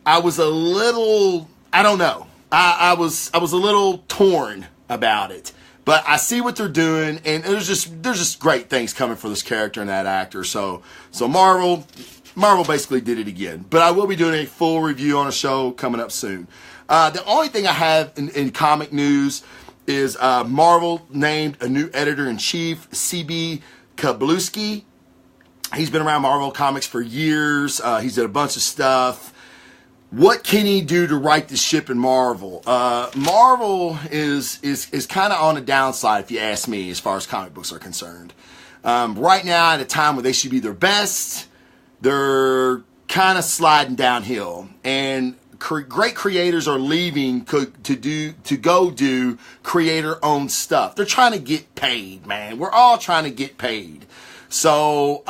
I was a little, I don't know. I was a little torn about it. But I see what they're doing, and there's just great things coming for this character and that actor. So Marvel basically did it again. But I will be doing a full review on a show coming up soon. The only thing I have in comic news is Marvel named a new editor-in-chief, C.B. Kablowski. He's been around Marvel Comics for years. He's did a bunch of stuff. What can he do to right the ship in Marvel? Marvel is kind of on a downside, if you ask me, as far as comic books are concerned. Right now, at a time where they should be their best, they're kind of sliding downhill. And great creators are leaving to go do creator-owned stuff. They're trying to get paid, man. We're all trying to get paid. So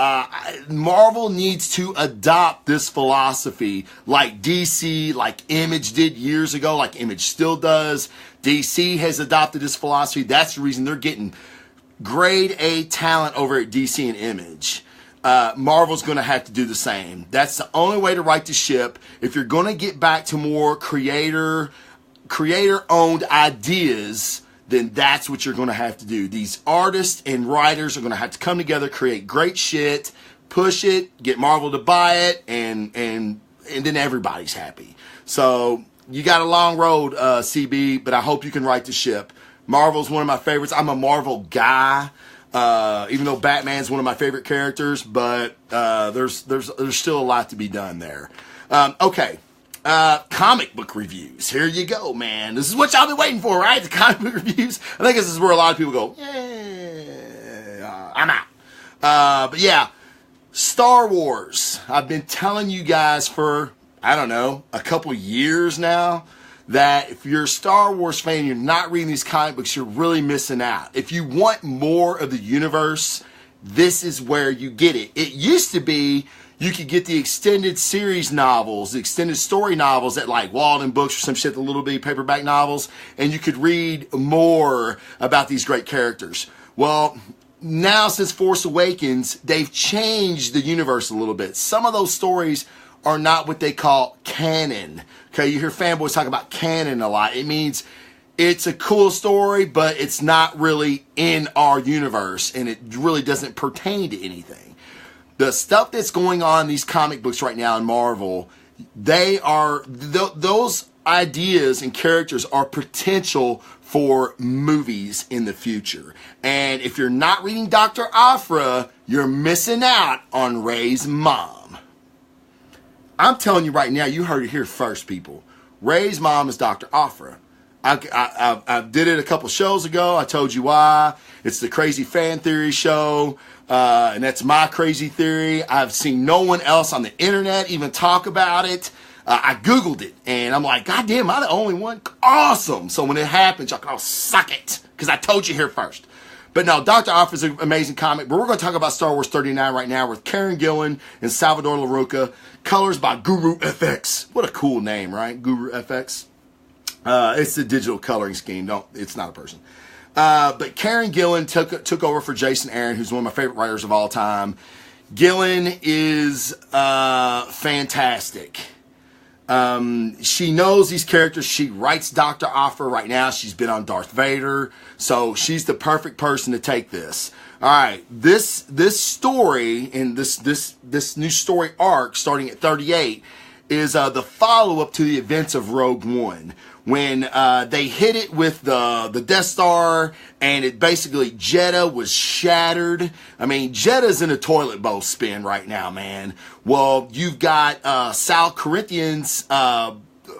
Marvel needs to adopt this philosophy like DC, like Image did years ago, like Image still does. DC has adopted this philosophy. That's the reason they're getting grade A talent over at DC and Image. Marvel's going to have to do the same. That's the only way to right the ship. If you're going to get back to more creator-owned ideas, then that's what you're going to have to do. These artists and writers are going to have to come together, create great shit, push it, get Marvel to buy it, and then everybody's happy. So you got a long road, CB, but I hope you can right the ship. Marvel's one of my favorites. I'm a Marvel guy. Even though Batman's one of my favorite characters, but there's still a lot to be done there. Okay, comic book reviews. Here you go, man. This is what y'all been waiting for, right? The comic book reviews. I think this is where a lot of people go, yeah, I'm out. But yeah, Star Wars. I've been telling you guys for, I don't know, a couple years now that if you're a Star Wars fan, you're not reading these comic books, you're really missing out. If you want more of the universe, this is where you get it. It used to be you could get the extended series novels, the extended story novels at like Walden Books or some shit, the little bitty paperback novels, and you could read more about these great characters. Well, now since Force Awakens, they've changed the universe a little bit. Some of those stories are not what they call canon. Okay, you hear fanboys talk about canon a lot. It means it's a cool story, but it's not really in our universe, and it really doesn't pertain to anything. The stuff that's going on in these comic books right now in Marvel, they are, those ideas and characters are potential for movies in the future. And if you're not reading Dr. Aphra, you're missing out on Rey's mom. I'm telling you right now, you heard it here first, people. Rey's mom is Dr. Aphra. I did it a couple shows ago. I told you why. It's the Crazy Fan Theory show. And that's my crazy theory. I've seen no one else on the internet even talk about it. I Googled it, and I'm like, God damn, am I the only one? Awesome. So when it happens, y'all can all suck it, because I told you here first. But no, Dr. Aphra is an amazing comic, but we're going to talk about Star Wars 39 right now with Karen Gillan and Salvador Larroca. Colors by Guru FX. What a cool name, right? Guru FX. It's the digital coloring scheme. It's not a person. But Karen Gillan took over for Jason Aaron, who's one of my favorite writers of all time. Gillan is fantastic. She knows these characters. She writes Dr. Aphra right now. She's been on Darth Vader. So she's the perfect person to take this. All right. This story and this new story arc starting at 38 is the follow-up to the events of Rogue One. When they hit it with the Death Star, and it basically, Jeddah was shattered. I mean, Jeddah's in a toilet bowl spin right now, man. Well, you've got South Corinthians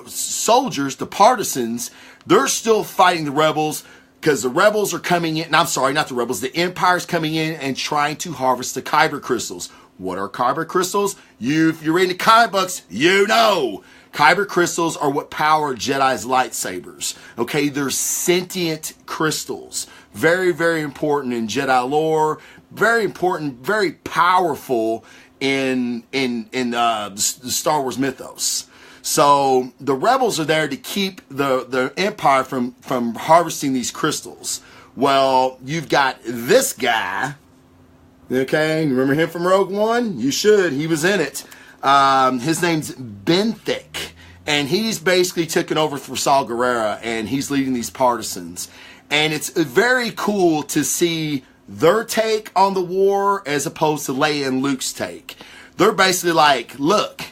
soldiers, the partisans. They're still fighting the rebels because the rebels are coming in. And I'm sorry, not the rebels. The Empire's coming in and trying to harvest the Kyber crystals. What are Kyber crystals? If you're reading the comic books, you know. Kyber crystals are what power Jedi's lightsabers. Okay, they're sentient crystals. Very, very important in Jedi lore. Very important, very powerful in the Star Wars mythos. So the rebels are there to keep the Empire from harvesting these crystals. Well, you've got this guy. Okay, remember him from Rogue One? You should. He was in it. His name's Benthic, and he's basically taken over for Saw Gerrera, and he's leading these partisans. And it's very cool to see their take on the war as opposed to Leia and Luke's take. They're basically like, look,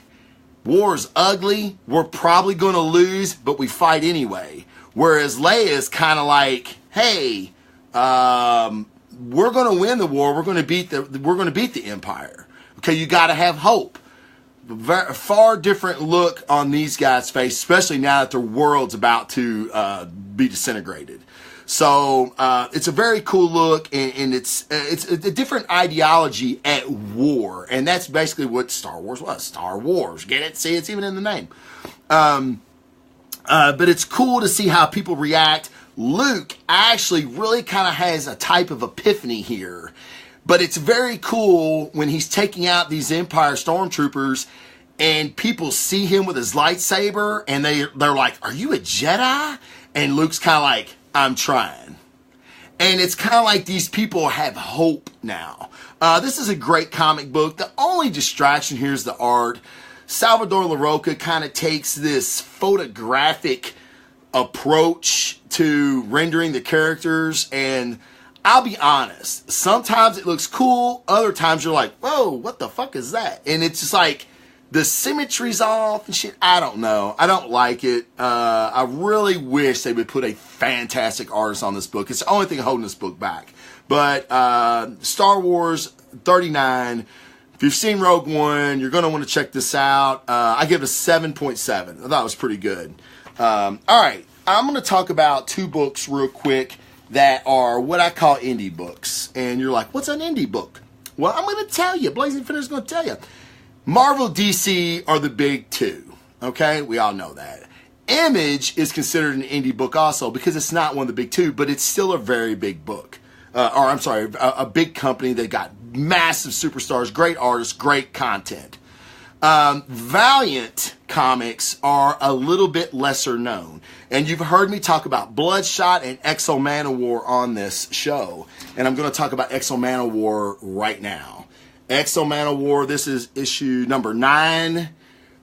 war's ugly, we're probably going to lose, but we fight anyway. Whereas Leia's kind of like, hey, we're going to win the war, we're going to beat the Empire. Okay, you got to have hope. Far different look on these guys' face, especially now that their world's about to be disintegrated. So it's a very cool look, and it's a different ideology at war, and that's basically what Star Wars was. Star Wars, get it? See, it's even in the name. But it's cool to see how people react. Luke actually really kind of has a type of epiphany here. But it's very cool when he's taking out these Empire stormtroopers and people see him with his lightsaber and they're like, are you a Jedi? And Luke's kind of like, I'm trying. And it's kind of like these people have hope now. This is a great comic book. The only distraction here is the art. Salvador Larroca kind of takes this photographic approach to rendering the characters, and I'll be honest, sometimes it looks cool, other times you're like, whoa, what the fuck is that? And it's just like, the symmetry's off and shit. I don't know. I don't like it. I really wish they would put a fantastic artist on this book. It's the only thing holding this book back. But Star Wars 39, if you've seen Rogue One, you're going to want to check this out. I give it a 7.7. I thought it was pretty good. All right, I'm going to talk about two books real quick that are what I call indie books. And you're like, what's an indie book? Well, I'm going to tell you. Blazing Fender's going to tell you. Marvel, DC are the big two. Okay? We all know that. Image is considered an indie book also because it's not one of the big two, but it's still a very big book. Or I'm sorry, a big company. They got massive superstars, great artists, great content. Valiant comics are a little bit lesser known. And you've heard me talk about Bloodshot and X-O Manowar on this show. And I'm going to talk about X-O Manowar right now. X-O Manowar, this is issue number 9.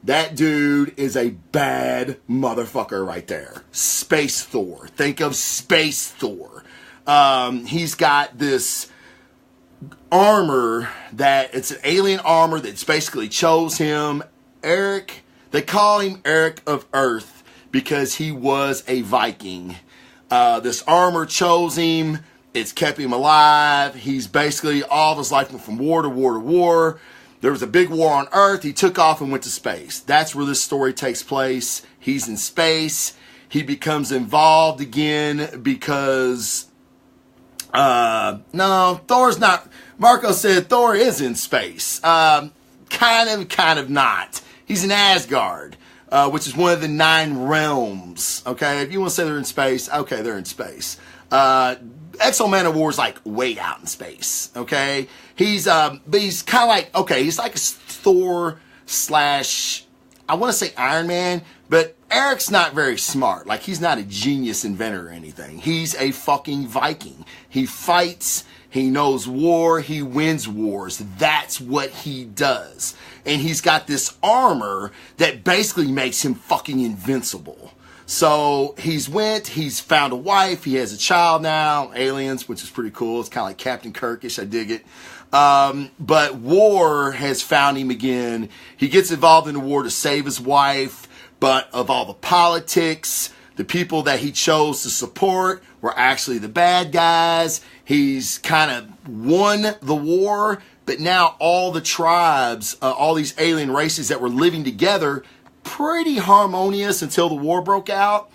That dude is a bad motherfucker right there. Space Thor. Think of Space Thor. He's got this armor that it's an alien armor that's basically chose him. Eric, they call him Eric of Earth because he was a Viking. This armor chose him. It's kept him alive. He's basically all of his life went from war to war to war. There was a big war on Earth. He took off and went to space. That's where this story takes place. He's in space. He becomes involved again because, no, Thor's not. Marco said Thor is in space. Kind of not. He's in Asgard, which is one of the 9 realms. Okay, if you want to say they're in space, okay, they're in space. X-O Manowar is like way out in space. Okay, but he's kind of like, okay, he's like a Thor slash, I want to say Iron Man, but Eric's not very smart. Like, he's not a genius inventor or anything. He's a fucking Viking. He fights. He knows war. He wins wars. That's what he does. And he's got this armor that basically makes him fucking invincible. So he's found a wife. He has a child now. Aliens, which is pretty cool. It's kind of like Captain Kirkish. I dig it. But war has found him again. He gets involved in the war to save his wife. But of all the politics, the people that he chose to support were actually the bad guys. He's kind of won the war, but now all the tribes, all these alien races that were living together, pretty harmonious until the war broke out.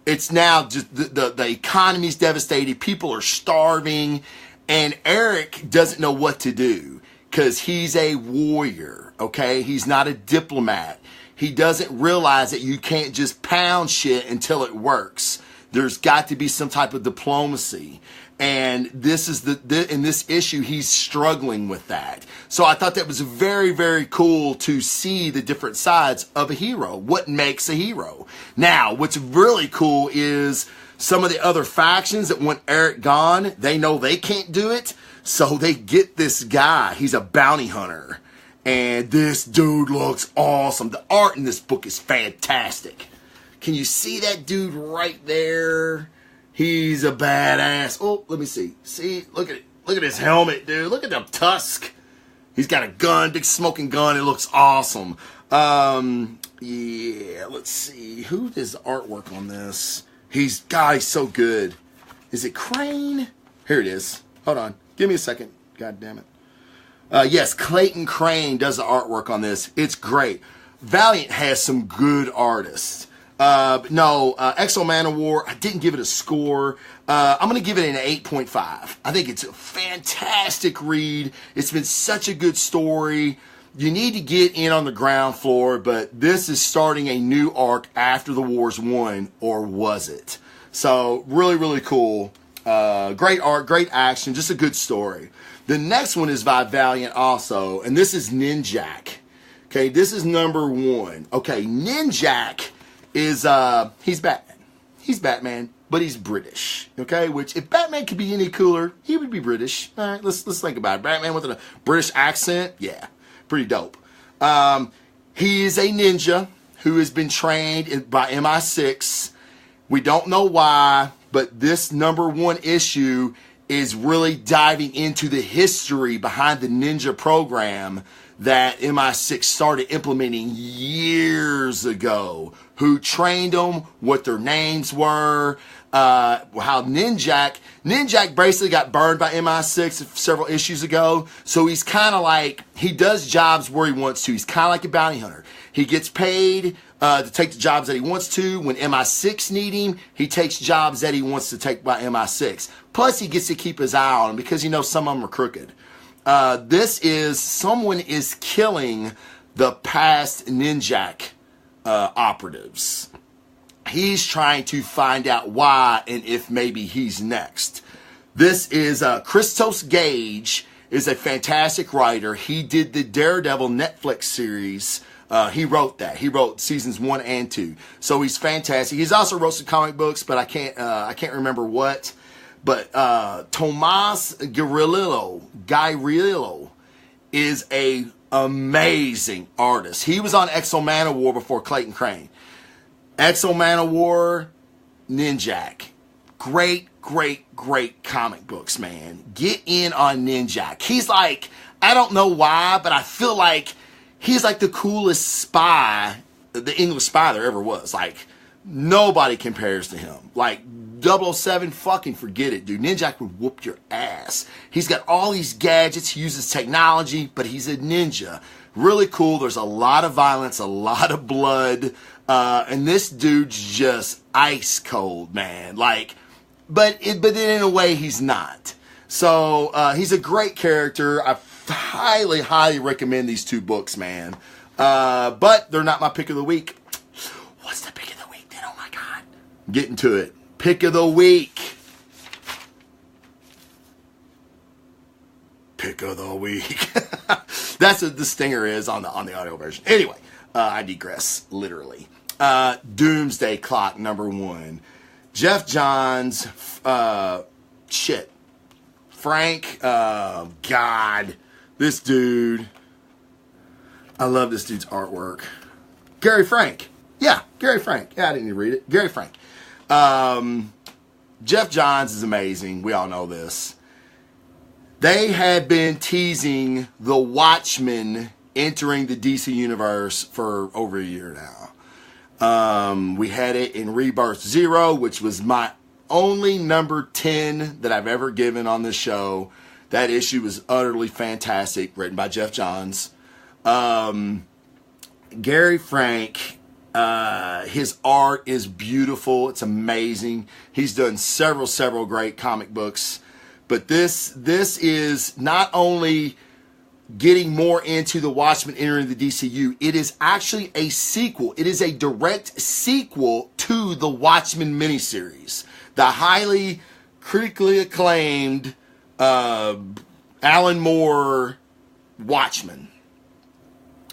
It's now just the economy's devastated. People are starving, and Eric doesn't know what to do because he's a warrior. Okay, he's not a diplomat. He doesn't realize that you can't just pound shit until it works. There's got to be some type of diplomacy. And this is in this issue, he's struggling with that. So I thought that was very, very cool to see the different sides of a hero. What makes a hero? Now, what's really cool is some of the other factions that want Eric gone, they know they can't do it. So they get this guy. He's a bounty hunter. And this dude looks awesome. The art in this book is fantastic. Can you see that dude right there? He's a badass. Oh, let me see. See, look at it. Look at his helmet, dude. Look at the tusk. He's got a gun, big smoking gun. It looks awesome. Yeah, let's see. Who does the artwork on this? He's so good. Is it Crane? Here it is. Hold on. Give me a second. God damn it. Yes, Clayton Crane does the artwork on this. It's great. Valiant has some good artists. X-O Manowar, I didn't give it a score. I'm going to give it an 8.5. I think it's a fantastic read. It's been such a good story. You need to get in on the ground floor, but this is starting a new arc after the war's won, or was it? So, really, really cool. Great art, great action, just a good story. The next one is by Valiant also, and this is Ninjak. Okay, this is number 1. Okay, Ninjak is, he's Batman. He's Batman, but he's British. Okay, which if Batman could be any cooler, he would be British. All right, let's think about it. Batman with a British accent, yeah, pretty dope. He is a ninja who has been trained by MI6. We don't know why, but this number 1 issue is really diving into the history behind the ninja program that MI6 started implementing years ago. Who trained them, what their names were, how Ninjak basically got burned by MI6 several issues ago. So he's kind of like, he does jobs where he wants to. He's kind of like a bounty hunter. He gets paid to take the jobs that he wants to. When MI6 need him, he takes jobs that he wants to take by MI6. Plus, he gets to keep his eye on them because he knows some of them are crooked. This is, someone is killing the past Ninjak operatives. he's trying to find out why and if maybe he's next. This is Christos Gage is a fantastic writer. He did the Daredevil Netflix series. He wrote that. He wrote seasons 1 and 2. So he's fantastic. He's also wrote some comic books, but I can't remember what. But Tomas Guerrillo is a amazing artist. He was on X-O Manowar before Clayton Crane. X-O Manowar, Ninjak. Great comic books, man. Get in on Ninjak. He's like, I don't know why, but I feel like he's like the coolest spy, the English spy there ever was. Like, nobody compares to him. Like, 007, fucking forget it, dude. Ninjak would whoop your ass. He's got all these gadgets. He uses technology, but he's a ninja. Really cool. There's a lot of violence, a lot of blood. And this dude's just ice cold, man. Like, but then in a way he's not. So he's a great character. I highly recommend these 2 books, man. But they're not my pick of the week. What's the pick of the week then? Oh my God. Getting to it. Pick of the week. Pick of the week. That's what the stinger is on the audio version. Anyway, I digress, literally. Doomsday Clock, #1. Jeff Johns, Frank, God, this dude. I love this dude's artwork. Gary Frank. Yeah, Gary Frank. Yeah, I didn't even read it. Gary Frank. Jeff Johns is amazing. We all know this. They had been teasing the Watchmen entering the DC universe for over a year now. We had it in Rebirth Zero, which was my only number 10 that I've ever given on this show. That issue was utterly fantastic, written by Jeff Johns. Gary Frank, his art is beautiful. It's amazing. He's done several great comic books. But this is not only getting more into the Watchmen entering the DCU, it is actually a sequel. It is a direct sequel to the Watchmen miniseries. The highly critically acclaimed Alan Moore Watchmen.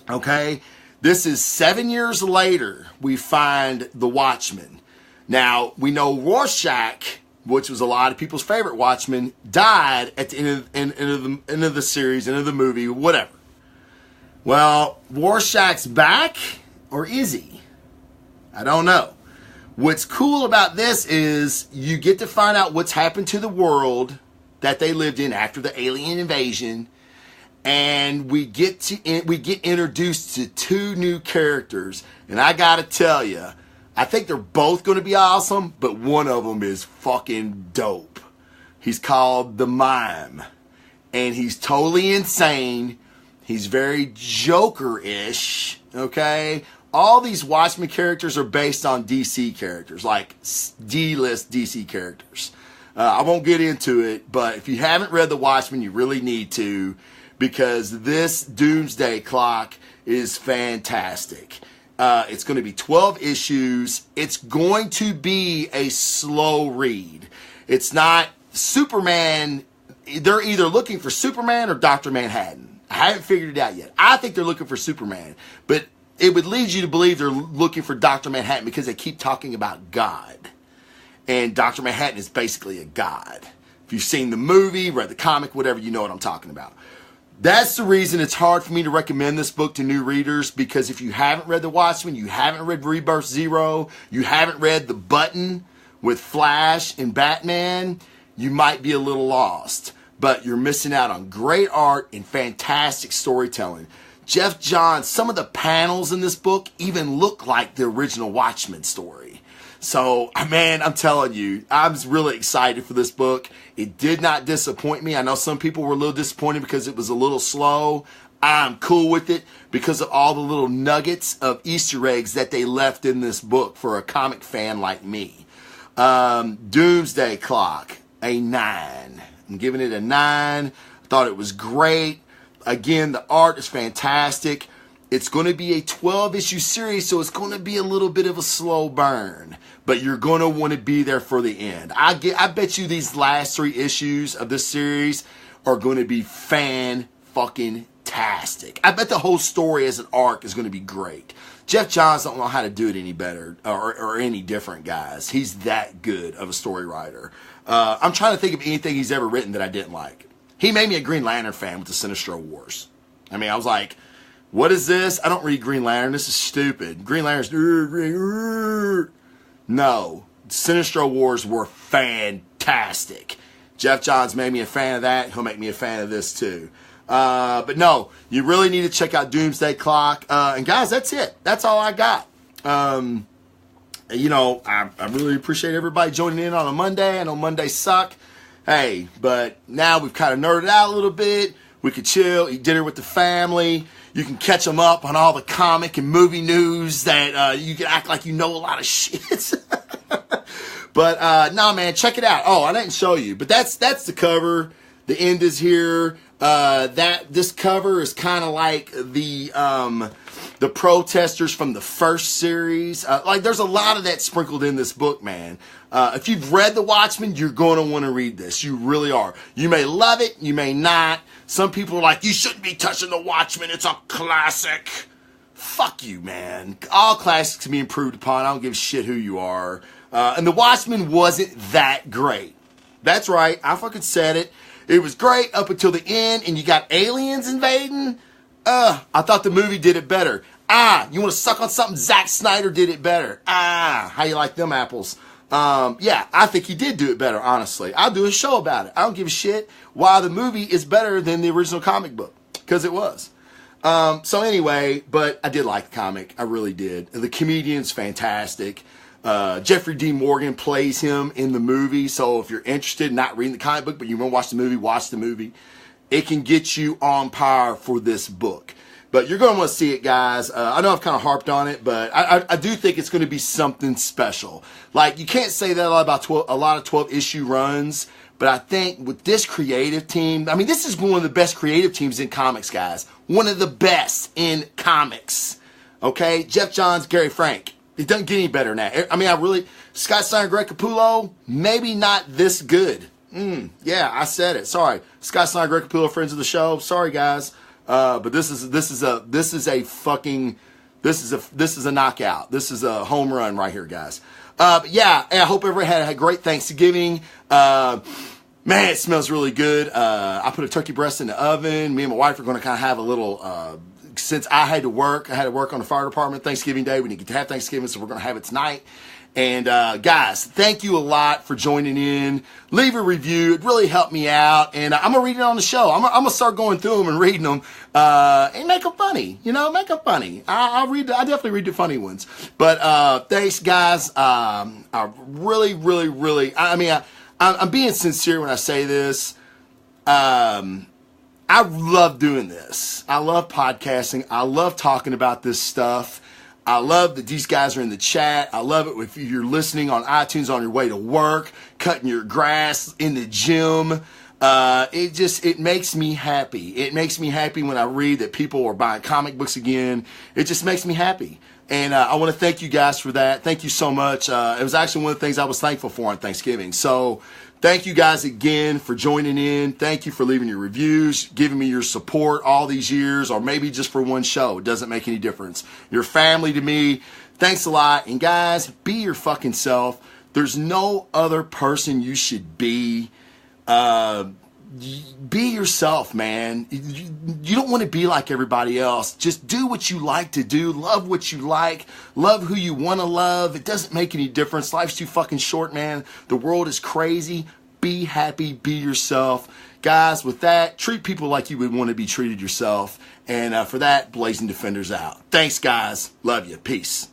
Okay? This is 7 years later we find the Watchmen. Now, we know Rorschach, which was a lot of people's favorite Watchmen, died at the end of the series, end of the movie, whatever. Well, Rorschach's back, or is he? I don't know. What's cool about this is you get to find out what's happened to the world that they lived in after the alien invasion, and we get introduced to 2 new characters, and I gotta tell you, I think they're both going to be awesome, but one of them is fucking dope. He's called the Mime, and he's totally insane. He's very Joker-ish, okay? All these Watchmen characters are based on DC characters, like D-list DC characters. I won't get into it, but if you haven't read The Watchmen, you really need to, because this Doomsday Clock is fantastic. It's going to be 12 issues. It's going to be a slow read. It's not Superman. They're either looking for Superman or Dr. Manhattan. I haven't figured it out yet. I think they're looking for Superman, but it would lead you to believe they're looking for Dr. Manhattan because they keep talking about God. And Dr. Manhattan is basically a god. If you've seen the movie, read the comic, whatever, you know what I'm talking about. That's the reason it's hard for me to recommend this book to new readers, because if you haven't read The Watchmen, you haven't read Rebirth Zero, you haven't read The Button with Flash and Batman, you might be a little lost. But you're missing out on great art and fantastic storytelling. Jeff Johns, some of the panels in this book even look like the original Watchmen story. So, man, I'm telling you, I was really excited for this book. It did not disappoint me. I know some people were a little disappointed because it was a little slow. I'm cool with it because of all the little nuggets of Easter eggs that they left in this book for a comic fan like me. Doomsday Clock, a 9. I'm giving it a 9. I thought it was great. Again, the art is fantastic. It's going to be a 12-issue series, so it's going to be a little bit of a slow burn. But you're going to want to be there for the end. I bet you these last 3 issues of this series are going to be fan-fucking-tastic. I bet the whole story as an arc is going to be great. Jeff Johns don't know how to do it any better or any different, guys. He's that good of a story writer. I'm trying to think of anything he's ever written that I didn't like. He made me a Green Lantern fan with the Sinestro Wars. I mean, I was like, what is this? I don't read Green Lantern. This is stupid. Green Lantern's... No. Sinestro Wars were fantastic. Jeff Johns made me a fan of that. He'll make me a fan of this too. But no, you really need to check out Doomsday Clock. And guys, that's it. That's all I got. You know, I really appreciate everybody joining in on a Monday. I know Mondays suck. Hey, but now we've kind of nerded out a little bit. We could chill, eat dinner with the family. You can catch them up on all the comic and movie news that you can act like you know a lot of shit. But no, man, check it out. Oh, I didn't show you, but that's the cover. The end is here. This cover is kind of like the protesters from the first series. Like there's a lot of that sprinkled in this book, man. If you've read The Watchmen, you're going to want to read this. You really are. You may love it. You may not. Some people are like, you shouldn't be touching The Watchmen. It's a classic. Fuck you, man. All classics can be improved upon. I don't give a shit who you are. And The Watchmen wasn't that great. That's right. I fucking said it. It was great up until the end, and you got aliens invading. I thought the movie did it better. You want to suck on something? Zack Snyder did it better. How you like them apples? Yeah, I think he did do it better, honestly. I'll do a show about it. I don't give a shit why the movie is better than the original comic book, because it was. So anyway, but I did like the comic. I really did. The comedian's fantastic. Jeffrey D. Morgan plays him in the movie. So if you're interested in not reading the comic book, but you want to watch the movie, watch the movie. It can get you on par for this book. But you're going to want to see it, guys. I know I've kind of harped on it, but I do think it's going to be something special. Like, you can't say that about a lot of 12-issue runs, but I think with this creative team, I mean, this is one of the best creative teams in comics, guys. One of the best in comics. Okay? Jeff Johns, Gary Frank. It doesn't get any better than that. I mean, Scott Snyder, Greg Capullo, maybe not this good. Yeah, I said it. Sorry. Scott Snyder, Greg Capullo, friends of the show. Sorry, guys. But this is a knockout. This is a home run right here, guys. But yeah, I hope everybody had a great Thanksgiving. Man, it smells really good. I put a turkey breast in the oven. Me and my wife are going to kind of have a little, since I had to work on the fire department Thanksgiving Day. We didn't get to have Thanksgiving, so we're going to have it tonight. And guys, thank you a lot for joining in. Leave a review. It really helped me out. And I'm going to read it on the show. I'm going to start going through them and reading them and make them funny. You know, make them funny. I definitely read the funny ones. But thanks, guys. I really, really, really, I'm being sincere when I say this. I love doing this. I love podcasting. I love talking about this stuff. I love that these guys are in the chat. I love it if you're listening on iTunes on your way to work, cutting your grass in the gym. It makes me happy. It makes me happy when I read that people are buying comic books again. It just makes me happy. And I want to thank you guys for that. Thank you so much. It was actually one of the things I was thankful for on Thanksgiving. So thank you guys again for joining in. Thank you for leaving your reviews, giving me your support all these years, or maybe just for one show. It doesn't make any difference. You're family to me. Thanks a lot. And guys, be your fucking self. There's no other person you should be. Be yourself, man. You don't want to be like everybody else. Just do what you like to do. Love what you like. Love who you want to love. It doesn't make any difference. Life's too fucking short, man. The world is crazy. Be happy. Be yourself. Guys, with that, treat people like you would want to be treated yourself. And for that, Blazing Defenders out. Thanks, guys. Love you. Peace.